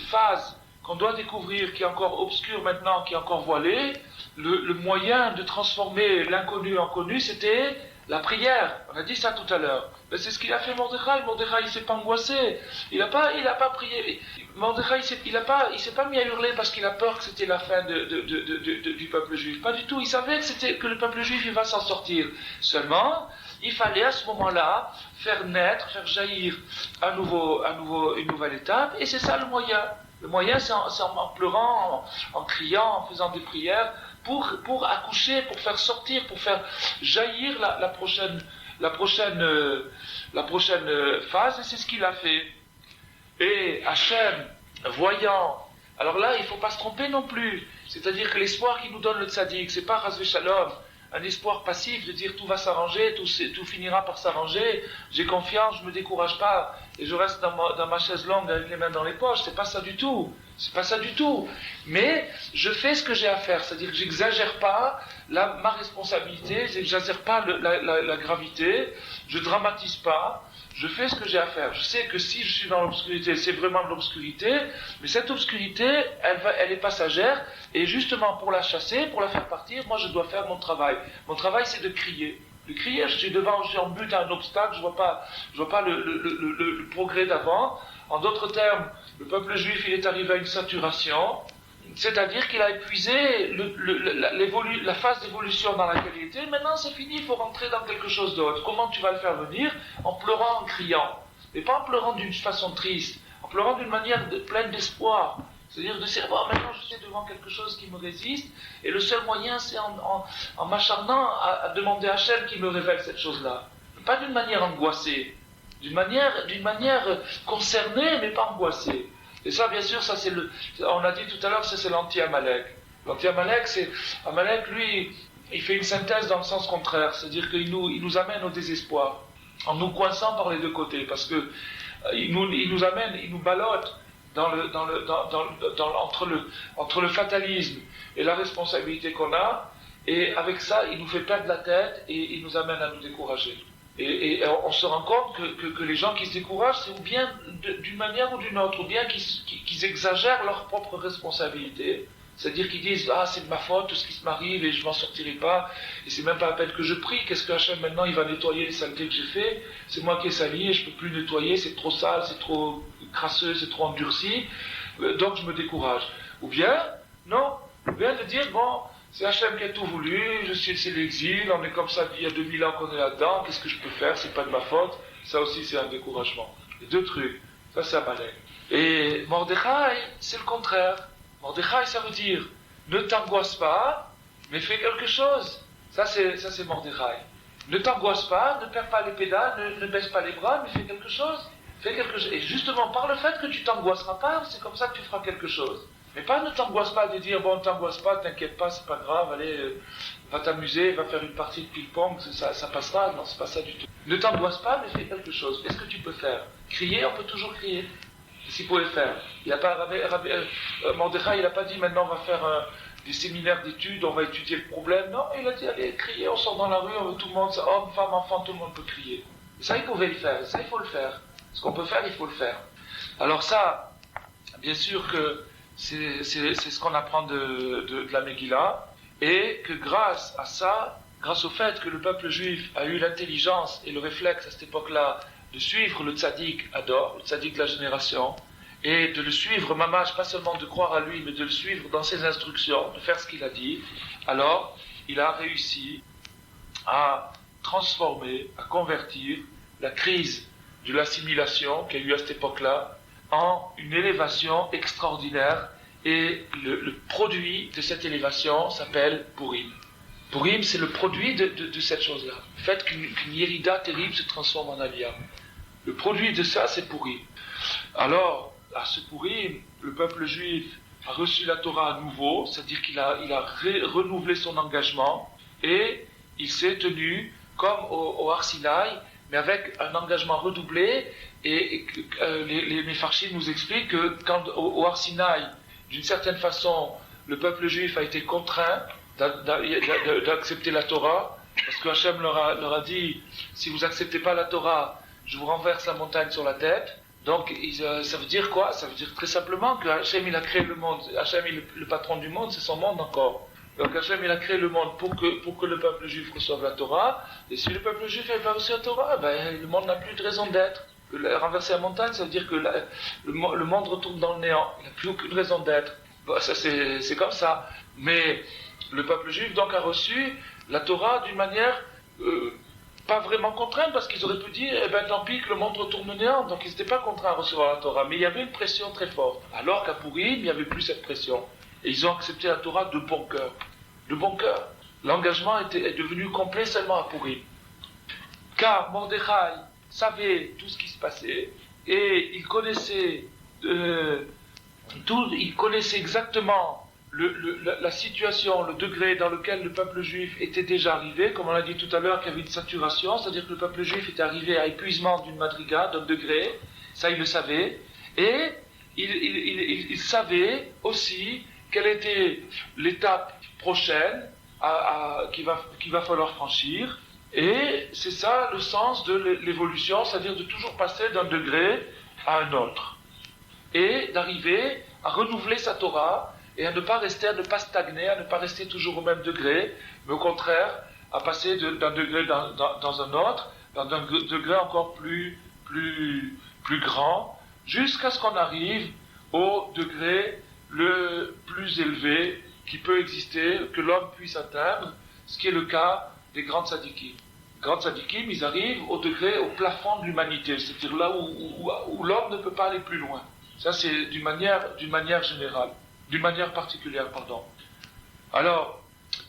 phase qu'on doit découvrir, qui est encore obscure maintenant, qui est encore voilée, le moyen de transformer l'inconnu en connu, c'était la prière. On a dit ça tout à l'heure. Mais c'est ce qu'il a fait Mordechai. Mordechai, il s'est pas angoissé. Il a pas prié. Mordechai, il s'est pas mis à hurler parce qu'il a peur que c'était la fin du peuple juif. Pas du tout. Il savait que le peuple juif, il va s'en sortir. Seulement, il fallait à ce moment-là faire jaillir une nouvelle étape. Et c'est ça le moyen. Le moyen, c'est en pleurant, en criant, en faisant des prières, pour accoucher, pour faire sortir, pour faire jaillir la prochaine phase, et c'est ce qu'il a fait. Et Hachem, voyant, alors là, il ne faut pas se tromper non plus, c'est-à-dire que l'espoir qu'il nous donne le tzaddik, c'est pas Chas v'Shalom, un espoir passif de dire tout va s'arranger, tout finira par s'arranger, j'ai confiance, je ne me décourage pas, et je reste dans ma chaise longue avec les mains dans les poches. C'est pas ça du tout. Mais je fais ce que j'ai à faire, c'est-à-dire que j'exagère pas ma responsabilité, j'exagère pas la gravité, je dramatise pas, je fais ce que j'ai à faire. Je sais que si je suis dans l'obscurité, c'est vraiment de l'obscurité, mais cette obscurité, elle est passagère, et justement pour la chasser, pour la faire partir, moi je dois faire mon travail. Mon travail, c'est de crier. De crier, je suis en but à un obstacle, je vois pas le progrès d'avant. En d'autres termes, le peuple juif, il est arrivé à une saturation, c'est-à-dire qu'il a épuisé la phase d'évolution dans laquelle il était. Maintenant c'est fini, il faut rentrer dans quelque chose d'autre. Comment tu vas le faire venir? En pleurant, en criant. Et pas en pleurant d'une façon triste, en pleurant d'une manière pleine d'espoir. C'est-à-dire de se dire, bon, maintenant je suis devant quelque chose qui me résiste, et le seul moyen c'est en m'acharnant à demander à Hachem qui me révèle cette chose-là. Pas d'une manière angoissée, d'une manière concernée, mais pas angoissée. Et ça, bien sûr, on a dit tout à l'heure, c'est l'anti-Amalek. L'anti-Amalek, Amalek, lui, il fait une synthèse dans le sens contraire, c'est-à-dire qu'il nous amène au désespoir, en nous coinçant par les deux côtés, parce que il nous ballotte entre le fatalisme et la responsabilité qu'on a, et avec ça, il nous fait perdre la tête et il nous amène à nous décourager. Et on se rend compte que les gens qui se découragent, c'est ou bien d'une manière ou d'une autre, ou bien qu'ils exagèrent leur propre responsabilité, c'est-à-dire qu'ils disent « Ah, c'est de ma faute, tout ce qui se m'arrive, et je m'en sortirai pas, et c'est même pas la peine que je prie, qu'est-ce que Hachem maintenant, il va nettoyer les saletés que j'ai fait, c'est moi qui ai sali, et je peux plus nettoyer, c'est trop sale, c'est trop crasseux, c'est trop endurci, donc je me décourage. » Ou bien, non, ou bien de dire « Bon, c'est Hachem qui a tout voulu, c'est l'exil, on est comme ça, il y a 2000 ans qu'on est là-dedans, qu'est-ce que je peux faire, c'est pas de ma faute. » Ça aussi, c'est un découragement. Les deux trucs, ça c'est Amalek. Et Mordechai, c'est le contraire. Mordechai, ça veut dire, ne t'angoisse pas, mais fais quelque chose. Ça c'est Mordechai. Ne t'angoisse pas, ne perds pas les pédales, ne baisse pas les bras, mais fais quelque chose. Fais quelque chose. Et justement, par le fait que tu t'angoisseras pas, c'est comme ça que tu feras quelque chose. Mais pas ne t'angoisse pas de dire, bon, ne t'angoisse pas, t'inquiète pas, c'est pas grave, allez, va t'amuser, va faire une partie de ping-pong, ça passera. Non, c'est pas ça du tout. Ne t'angoisse pas, mais fais quelque chose. Qu'est-ce que tu peux faire? Crier, on peut toujours crier. Qu'est-ce qu'il pouvait faire? Il a pas, Mordechai, il n'a pas dit, maintenant on va faire des séminaires d'études, on va étudier le problème. Non, il a dit, allez, crier, on sort dans la rue, tout le monde, homme, femme, enfant, tout le monde peut crier. Et ça, il pouvait le faire, et ça, il faut le faire. Ce qu'on peut faire, il faut le faire. Alors ça, bien sûr que c'est ce qu'on apprend de la Megillah, et que grâce à ça, grâce au fait que le peuple juif a eu l'intelligence et le réflexe à cette époque-là de suivre le tzaddik Ador, le tzaddik de la génération, et de le suivre mamash, pas seulement de croire à lui, mais de le suivre dans ses instructions, de faire ce qu'il a dit, alors il a réussi à transformer, à convertir la crise de l'assimilation qu'il y a eu à cette époque-là en une élévation extraordinaire, et le produit de cette élévation s'appelle Purim. Purim, c'est le produit de cette chose-là. Le fait qu'une Yérida terrible se transforme en Aliyah. Le produit de ça, c'est Purim. Alors, à ce Purim, le peuple juif a reçu la Torah à nouveau, c'est-à-dire qu'il a renouvelé son engagement, et il s'est tenu comme au Har Sinaï, mais avec un engagement redoublé, et les Mefarshim nous expliquent que quand au Har Sinaï, d'une certaine façon, le peuple juif a été contraint d'accepter la Torah, parce que Hachem leur a dit, si vous acceptez pas la Torah, je vous renverse la montagne sur la tête. Donc ça veut dire quoi? Ça veut dire très simplement que Hachem il a créé le monde, Hachem il est le patron du monde, c'est son monde encore. Donc Hachem il a créé le monde pour que le peuple juif reçoive la Torah, et si le peuple juif n'a pas reçu la Torah, ben, le monde n'a plus de raison d'être. Renverser la montagne, ça veut dire que le monde retourne dans le néant, il n'a plus aucune raison d'être. Bon, ça c'est comme ça. Mais le peuple juif donc a reçu la Torah d'une manière pas vraiment contrainte, parce qu'ils auraient pu dire, eh ben tant pis que le monde retourne au néant, donc ils n'étaient pas contraints à recevoir la Torah, mais il y avait une pression très forte. Alors qu'à Purim, il n'y avait plus cette pression. Et ils ont accepté la Torah de bon cœur. De bon cœur. L'engagement est devenu complet seulement à Purim. Car Mordechai savait tout ce qui se passait, et il connaissait il connaissait exactement la situation, le degré dans lequel le peuple juif était déjà arrivé, comme on l'a dit tout à l'heure, qu'il y avait une saturation, c'est-à-dire que le peuple juif était arrivé à épuisement d'une madriga, d'un degré, ça il le savait, et il savait aussi quelle était l'étape prochaine qu'il va falloir franchir, Et c'est ça le sens de l'évolution, c'est-à-dire de toujours passer d'un degré à un autre. Et d'arriver à renouveler sa Torah et à ne pas stagner, à ne pas rester toujours au même degré, mais au contraire, à passer d'un degré dans un autre, dans un degré encore plus grand, jusqu'à ce qu'on arrive au degré le plus élevé qui peut exister, que l'homme puisse atteindre, ce qui est le cas des grands tzadikim. Les grands tzadikim, ils arrivent au plafond de l'humanité, c'est-à-dire là où l'homme ne peut pas aller plus loin. Ça, c'est d'une manière générale, d'une manière particulière, pardon. Alors,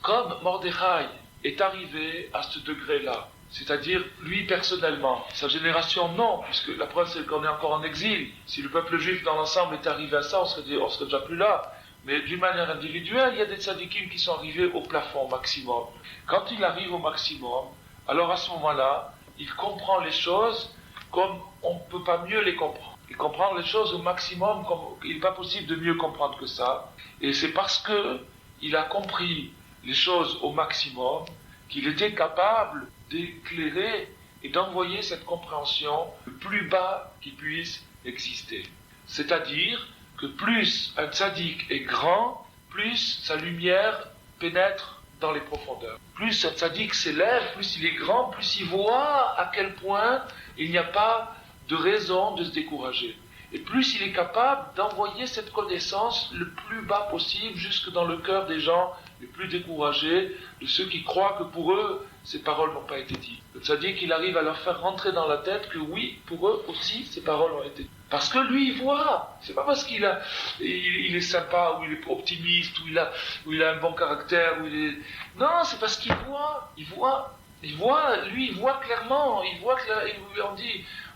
comme Mordechai est arrivé à ce degré-là, c'est-à-dire lui personnellement, sa génération non, puisque la preuve c'est qu'on est encore en exil. Si le peuple juif dans l'ensemble est arrivé à ça, on serait déjà plus là. Mais d'une manière individuelle, il y a des tzadikim qui sont arrivés au plafond, au maximum. Quand il arrive au maximum, alors à ce moment-là, il comprend les choses comme on ne peut pas mieux les comprendre. Il comprend les choses au maximum, comme il n'est pas possible de mieux comprendre que ça. Et c'est parce que il a compris les choses au maximum qu'il était capable d'éclairer et d'envoyer cette compréhension le plus bas qui puisse exister. C'est-à-dire que plus un tzaddik est grand, plus sa lumière pénètre dans les profondeurs. Plus un tzaddik s'élève, plus il est grand, plus il voit à quel point il n'y a pas de raison de se décourager. Et plus il est capable d'envoyer cette connaissance le plus bas possible, jusque dans le cœur des gens les plus découragés, de ceux qui croient que pour eux, ces paroles n'ont pas été dites. Le tzaddik, il arrive à leur faire rentrer dans la tête que oui, pour eux aussi, ces paroles ont été dites. Parce que lui, il voit. C'est pas parce il est sympa, ou il est optimiste, ou il a un bon caractère, Non, c'est parce qu'il voit. Il voit, lui, il voit clairement.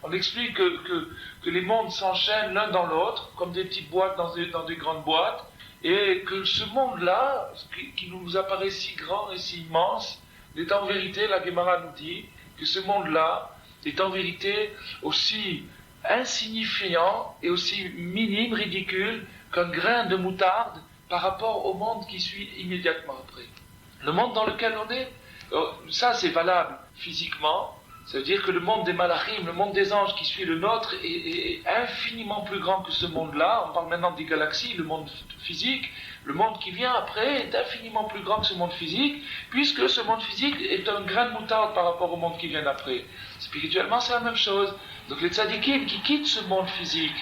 On explique que les mondes s'enchaînent l'un dans l'autre, comme des petites boîtes dans des grandes boîtes, et que ce monde-là, qui nous apparaît si grand et si immense, est en vérité, la Gemara nous dit, que ce monde-là est en vérité aussi insignifiant et aussi minime, ridicule, qu'un grain de moutarde par rapport au monde qui suit immédiatement après. Le monde dans lequel on est, ça c'est valable physiquement, ça veut dire que le monde des malachim, le monde des anges qui suit le nôtre est infiniment plus grand que ce monde-là. On parle maintenant des galaxies, le monde physique. Le monde qui vient après est infiniment plus grand que ce monde physique, puisque ce monde physique est un grain de moutarde par rapport au monde qui vient après. Spirituellement, c'est la même chose. Donc les tzadikim qui quittent ce monde physique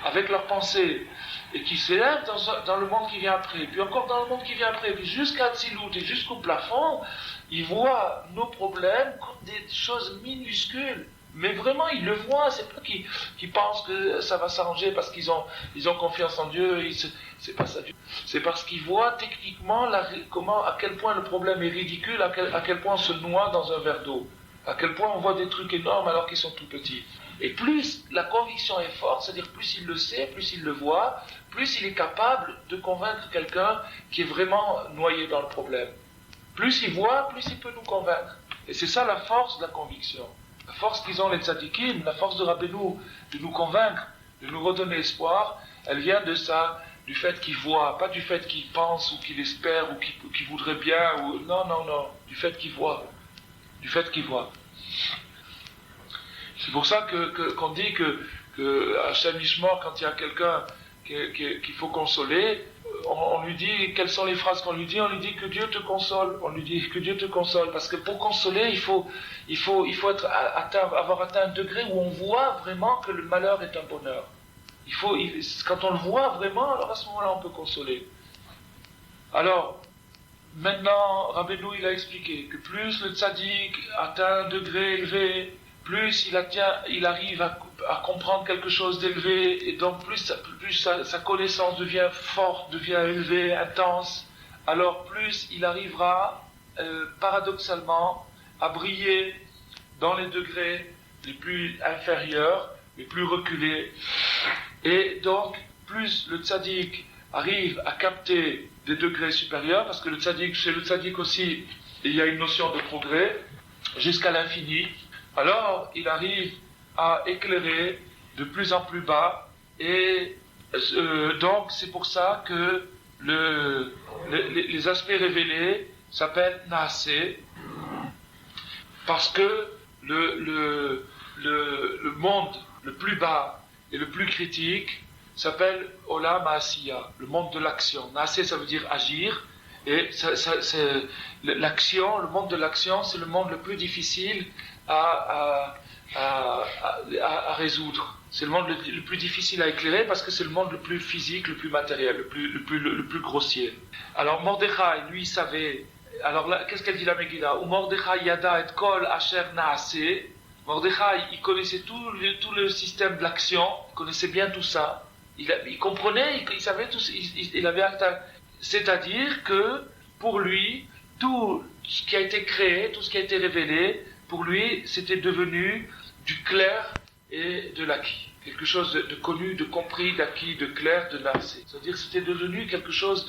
avec leurs pensées et qui s'élèvent dans le monde qui vient après, puis encore dans le monde qui vient après, puis jusqu'à Tzilut et jusqu'au plafond, ils voient nos problèmes comme des choses minuscules. Mais vraiment, ils le voient. C'est pas qu'ils pensent que ça va s'arranger parce qu'ils ont confiance en Dieu. C'est pas ça. C'est parce qu'ils voient techniquement à quel point le problème est ridicule, à quel point on se noie dans un verre d'eau, à quel point on voit des trucs énormes alors qu'ils sont tout petits. Et plus la conviction est forte, c'est-à-dire plus il le sait, plus il le voit, plus il est capable de convaincre quelqu'un qui est vraiment noyé dans le problème. Plus il voit, plus il peut nous convaincre. Et c'est ça la force de la conviction. La force qu'ils ont les tzadikim, la force de Rabbeinu, de nous convaincre, de nous redonner espoir, elle vient de ça, du fait qu'il voit, pas du fait qu'il pense ou qu'il espère ou qu'il voudrait bien, non, du fait qu'il voit. Du fait qu'il voit. C'est pour ça qu'on dit que à Shem Mishmor, quand il y a quelqu'un qu'il faut consoler, on lui dit, quelles sont les phrases qu'on lui dit? On lui dit que Dieu te console. On lui dit que Dieu te console. Parce que pour consoler, il faut avoir atteint un degré où on voit vraiment que le malheur est un bonheur. Quand on le voit vraiment, alors à ce moment-là, on peut consoler. Alors, maintenant, Rabbeinu, il a expliqué que plus le tzaddik atteint un degré élevé, plus il arrive à comprendre quelque chose d'élevé, et donc plus sa connaissance devient forte, devient élevée, intense, alors plus il arrivera, paradoxalement, à briller dans les degrés les plus inférieurs, les plus reculés. Et donc, plus le tzaddik arrive à capter des degrés supérieurs, parce que chez le tzaddik aussi, il y a une notion de progrès, jusqu'à l'infini, alors il arrive à éclairer de plus en plus bas, et donc c'est pour ça que les aspects révélés s'appellent Naaseh, parce que le monde le plus bas et le plus critique s'appelle Olam Ha'asiya, le monde de l'action. Naaseh, ça veut dire agir, et l'action, le monde de l'action, c'est le monde le plus difficile à résoudre. C'est le monde le plus difficile à éclairer parce que c'est le monde le plus physique, le plus matériel, le plus grossier. Alors Mordechai, lui, savait. Alors là, qu'est-ce qu'elle dit la Megillah? Ou Mordechai yada et kol asher naaseh. Mordechai, il connaissait tout le système de l'action, il connaissait bien tout ça. Il comprenait, il savait tout. Il avait c'est-à-dire que pour lui, tout ce qui a été créé, tout ce qui a été révélé, pour lui, c'était devenu du clair et de l'acquis. Quelque chose de connu, de compris, d'acquis, de clair, de nassé. C'est-à-dire que c'était devenu quelque chose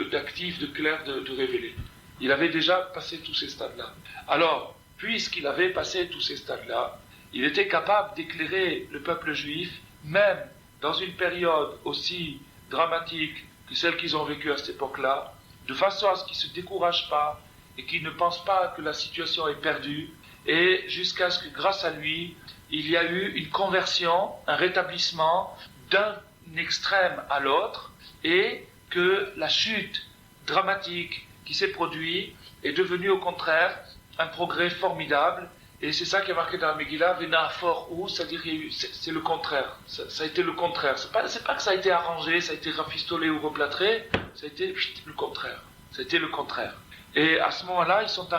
d'actif, de clair, de révélé. Il avait déjà passé tous ces stades-là. Alors, puisqu'il avait passé tous ces stades-là, il était capable d'éclairer le peuple juif, même dans une période aussi dramatique que celle qu'ils ont vécue à cette époque-là, de façon à ce qu'ils ne se découragent pas et qu'ils ne pensent pas que la situation est perdue, et jusqu'à ce que, grâce à lui, il y a eu une conversion, un rétablissement d'un extrême à l'autre, et que la chute dramatique qui s'est produite est devenue au contraire un progrès formidable. Et c'est ça qui est marqué dans la Megillah, Venafor ou, c'est-à-dire c'est le contraire. Ça a été le contraire. C'est pas que ça a été arrangé, ça a été rafistolé ou replâtré, ça a été le contraire. Ça a été le contraire. Et à ce moment-là, ils sont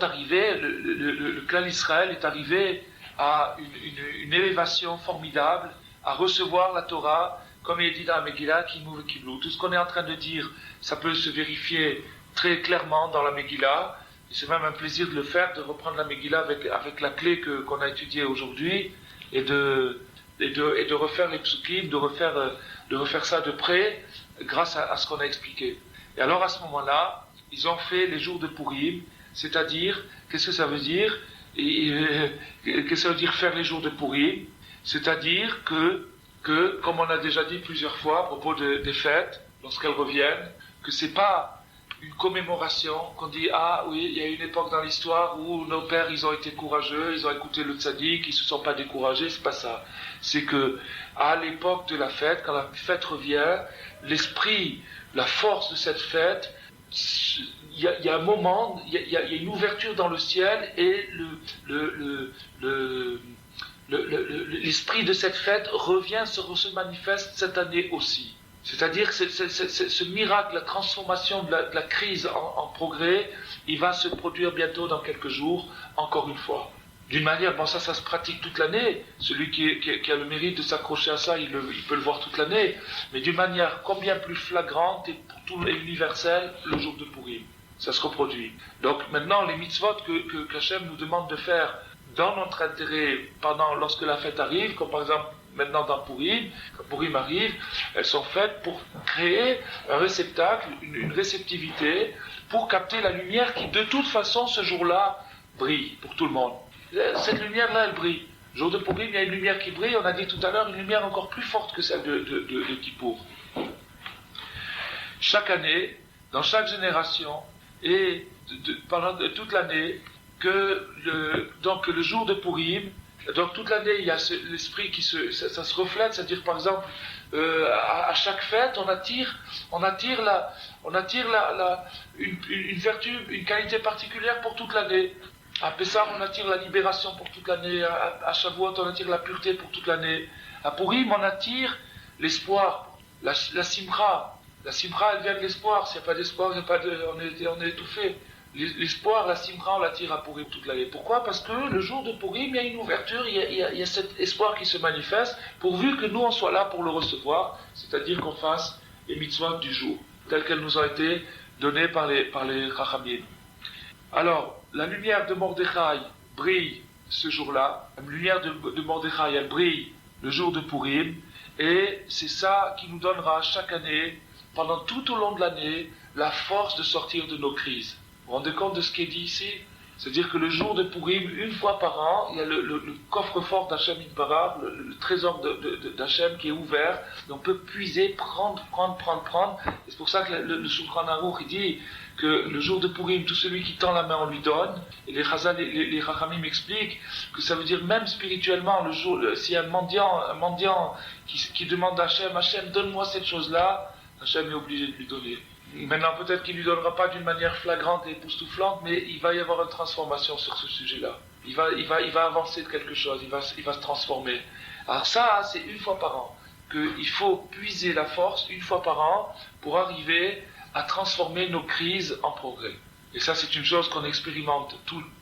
arrivés, le clan d'Israël est arrivé à une élévation formidable, à recevoir la Torah, comme il est dit dans la Megillah, Kimou et Kiblou. Tout ce qu'on est en train de dire, ça peut se vérifier très clairement dans la Megillah. C'est même un plaisir de le faire, de reprendre la Megillah avec la clé qu'on a étudiée aujourd'hui, et de refaire les psukim, de refaire ça de près, grâce à ce qu'on a expliqué. Et alors à ce moment-là, ils ont fait les jours de Purim, c'est-à-dire, qu'est-ce que ça veut dire? Qu'est-ce que ça veut dire faire les jours de Purim? C'est-à-dire que, comme on a déjà dit plusieurs fois à propos des fêtes, lorsqu'elles reviennent, que c'est pas une commémoration, qu'on dit, ah oui, il y a une époque dans l'histoire où nos pères, ils ont été courageux, ils ont écouté le tzaddik, ils se sont pas découragés, c'est pas ça. C'est que, à l'époque de la fête, quand la fête revient, l'esprit, la force de cette fête, il y a un moment, il y a une ouverture dans le ciel, et l'esprit de cette fête revient, se manifeste cette année aussi. C'est-à-dire que ce miracle, la transformation de la crise en progrès, il va se produire bientôt dans quelques jours, encore une fois. D'une manière, bon ça se pratique toute l'année, celui qui a le mérite de s'accrocher à ça, il peut le voir toute l'année, mais d'une manière combien plus flagrante et pour tout l'universel, le jour de Purim. Ça se reproduit. Donc maintenant, les mitzvot que Hachem nous demande de faire dans notre intérêt lorsque la fête arrive, comme par exemple maintenant dans Purim, quand Purim arrive, elles sont faites pour créer un réceptacle, une réceptivité, pour capter la lumière qui de toute façon ce jour-là brille pour tout le monde. Cette lumière-là, elle brille. Le jour de Purim, il y a une lumière qui brille, on a dit tout à l'heure, une lumière encore plus forte que celle de Kippour. Chaque année, dans chaque génération, et pendant toute l'année, donc le jour de Purim, donc toute l'année il y a l'esprit ça se reflète, c'est-à-dire par exemple à chaque fête on attire une vertu, une qualité particulière pour toute l'année. À Pessah on attire la libération pour toute l'année, à Shavuot on attire la pureté pour toute l'année, à Purim on attire l'espoir, la simcha. La simcha elle vient de l'espoir, s'il n'y a pas d'espoir, on est étouffé. L'espoir, la simcha, on l'attire à Purim toute l'année. Pourquoi? Parce que le jour de Purim, il y a une ouverture, il y a cet espoir qui se manifeste, pourvu que nous, on soit là pour le recevoir, c'est-à-dire qu'on fasse les mitzvot du jour, telles qu'elles nous ont été données par les Chachamim. Alors, la lumière de Mordechai brille ce jour-là, la lumière de Mordechai, elle brille le jour de Purim, et c'est ça qui nous donnera chaque année, pendant tout au long de l'année, la force de sortir de nos crises. Vous vous rendez compte de ce qui est dit ici? C'est-à-dire que le jour de Purim, une fois par an, il y a le coffre-fort d'Hachem Yitbarach, le trésor d'Hachem qui est ouvert, et on peut puiser, prendre. Et c'est pour ça que le Shulchan Aruch il dit que le jour de Purim, tout celui qui tend la main, on lui donne. Et les Chachamim m'expliquent que ça veut dire même spirituellement, le jour, s'il y a un mendiant qui demande à Hachem, donne-moi cette chose-là, Hachem est obligé de lui donner. Maintenant, peut-être qu'il ne lui donnera pas d'une manière flagrante et époustouflante, mais il va y avoir une transformation sur ce sujet-là. Il va avancer de quelque chose, il va se transformer. Alors ça, c'est une fois par an, qu'il faut puiser la force une fois par an pour arriver à transformer nos crises en progrès. Et ça, c'est une chose qu'on expérimente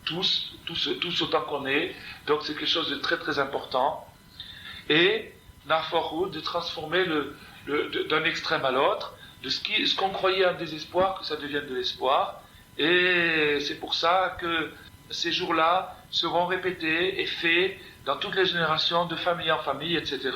tous autant qu'on est, donc c'est quelque chose de très très important. Et, Naforou, de transformer d'un extrême à l'autre, de ce qu'on croyait un désespoir, que ça devienne de l'espoir. Et c'est pour ça que ces jours-là seront répétés et faits dans toutes les générations, de famille en famille, etc.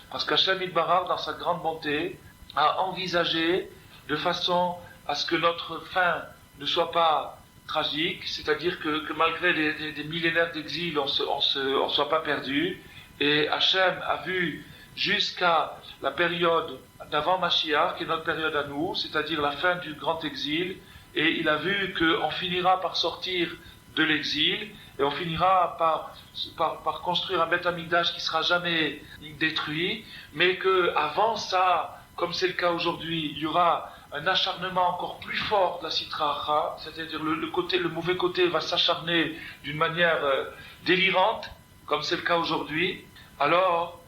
Parce qu'Hachem Yitbarach, dans sa grande bonté, a envisagé de façon à ce que notre fin ne soit pas tragique, c'est-à-dire que malgré des millénaires d'exil, on soit pas perdu. Et Hachem a vu jusqu'à la période d'avant Mashiach, qui est notre période à nous, c'est-à-dire la fin du grand exil, et il a vu qu'on finira par sortir de l'exil, et on finira par construire un Beth Amikdash qui sera jamais détruit, mais que avant ça, comme c'est le cas aujourd'hui, il y aura un acharnement encore plus fort de la Sitra Achra, c'est-à-dire le mauvais côté va s'acharner d'une manière délirante, comme c'est le cas aujourd'hui. Alors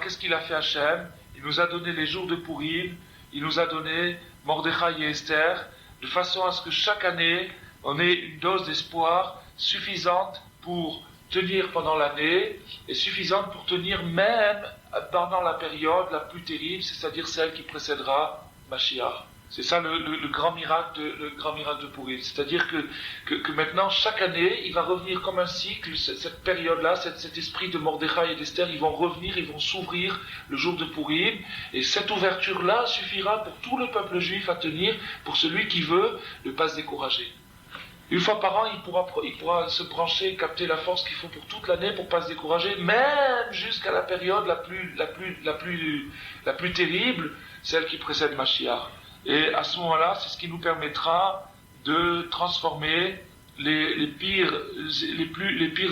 qu'est-ce qu'il a fait Hachem? Il nous a donné les jours de Purim, il nous a donné Mordechai et Esther, de façon à ce que chaque année, on ait une dose d'espoir suffisante pour tenir pendant l'année, et suffisante pour tenir même pendant la période la plus terrible, c'est-à-dire celle qui précédera Mashiach. C'est ça le grand miracle de Purim. C'est-à-dire que maintenant, chaque année, il va revenir comme un cycle, cette période-là, cet esprit de Mordechai et d'Esther, ils vont revenir, ils vont s'ouvrir le jour de Purim, et cette ouverture-là suffira pour tout le peuple juif à tenir, pour celui qui veut ne pas se décourager. Une fois par an, il pourra se brancher, capter la force qu'il faut pour toute l'année pour ne pas se décourager, même jusqu'à la période la plus terrible, celle qui précède Mashiach. Et à ce moment-là, c'est ce qui nous permettra de transformer les pires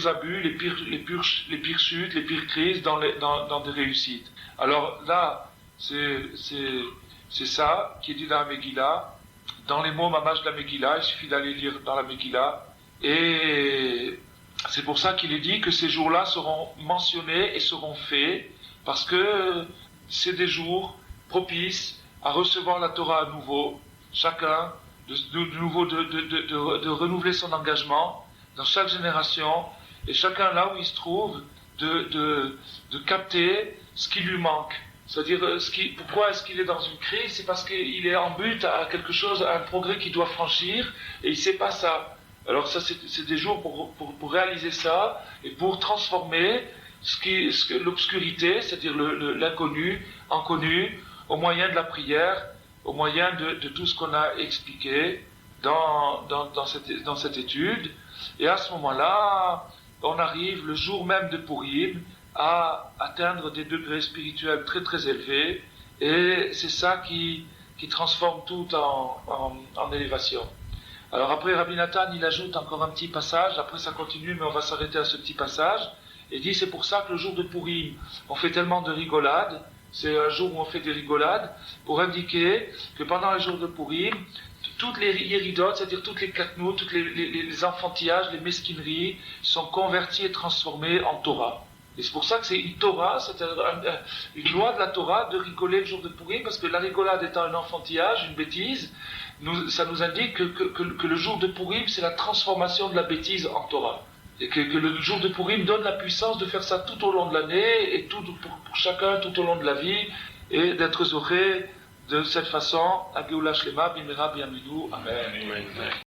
abus, les pires chutes, les pires crises dans des réussites. Alors là, c'est ça qui est dit dans la Megillah. Dans les mots mamash de la Megillah, il suffit d'aller lire dans la Megillah. Et c'est pour ça qu'il est dit que ces jours-là seront mentionnés et seront faits, parce que c'est des jours propices à recevoir la Torah à nouveau, chacun, de renouveler son engagement dans chaque génération, et chacun là où il se trouve, de capter ce qui lui manque. C'est-à-dire, pourquoi est-ce qu'il est dans une crise? C'est parce qu'il est en but à quelque chose, à un progrès qu'il doit franchir, et il ne sait pas ça. Alors ça, c'est des jours pour réaliser ça, et pour transformer l'obscurité, c'est-à-dire l'inconnu, en connu, au moyen de la prière, au moyen de tout ce qu'on a expliqué dans cette étude. Et à ce moment-là, on arrive le jour même de Purim à atteindre des degrés spirituels très très élevés, et c'est ça qui transforme tout en élévation. Alors après, Rabbi Nathan, il ajoute encore un petit passage, après ça continue, mais on va s'arrêter à ce petit passage, et dit c'est pour ça que le jour de Purim, on fait tellement de rigolades. C'est un jour où on fait des rigolades pour indiquer que pendant les jours de Purim, toutes les yéridotes, c'est-à-dire toutes les katnout, tous les enfantillages, les mesquineries, sont convertis et transformés en Torah. Et c'est pour ça que c'est une Torah, c'est une loi de la Torah de rigoler le jour de Purim, parce que la rigolade étant un enfantillage, une bêtise, ça nous indique que le jour de Purim, c'est la transformation de la bêtise en Torah. Et que le jour de Purim donne la puissance de faire ça tout au long de l'année, et pour chacun tout au long de la vie, et d'être zoré de cette façon, à Géoula Shlema, Bimera, Bienvenue, Amen.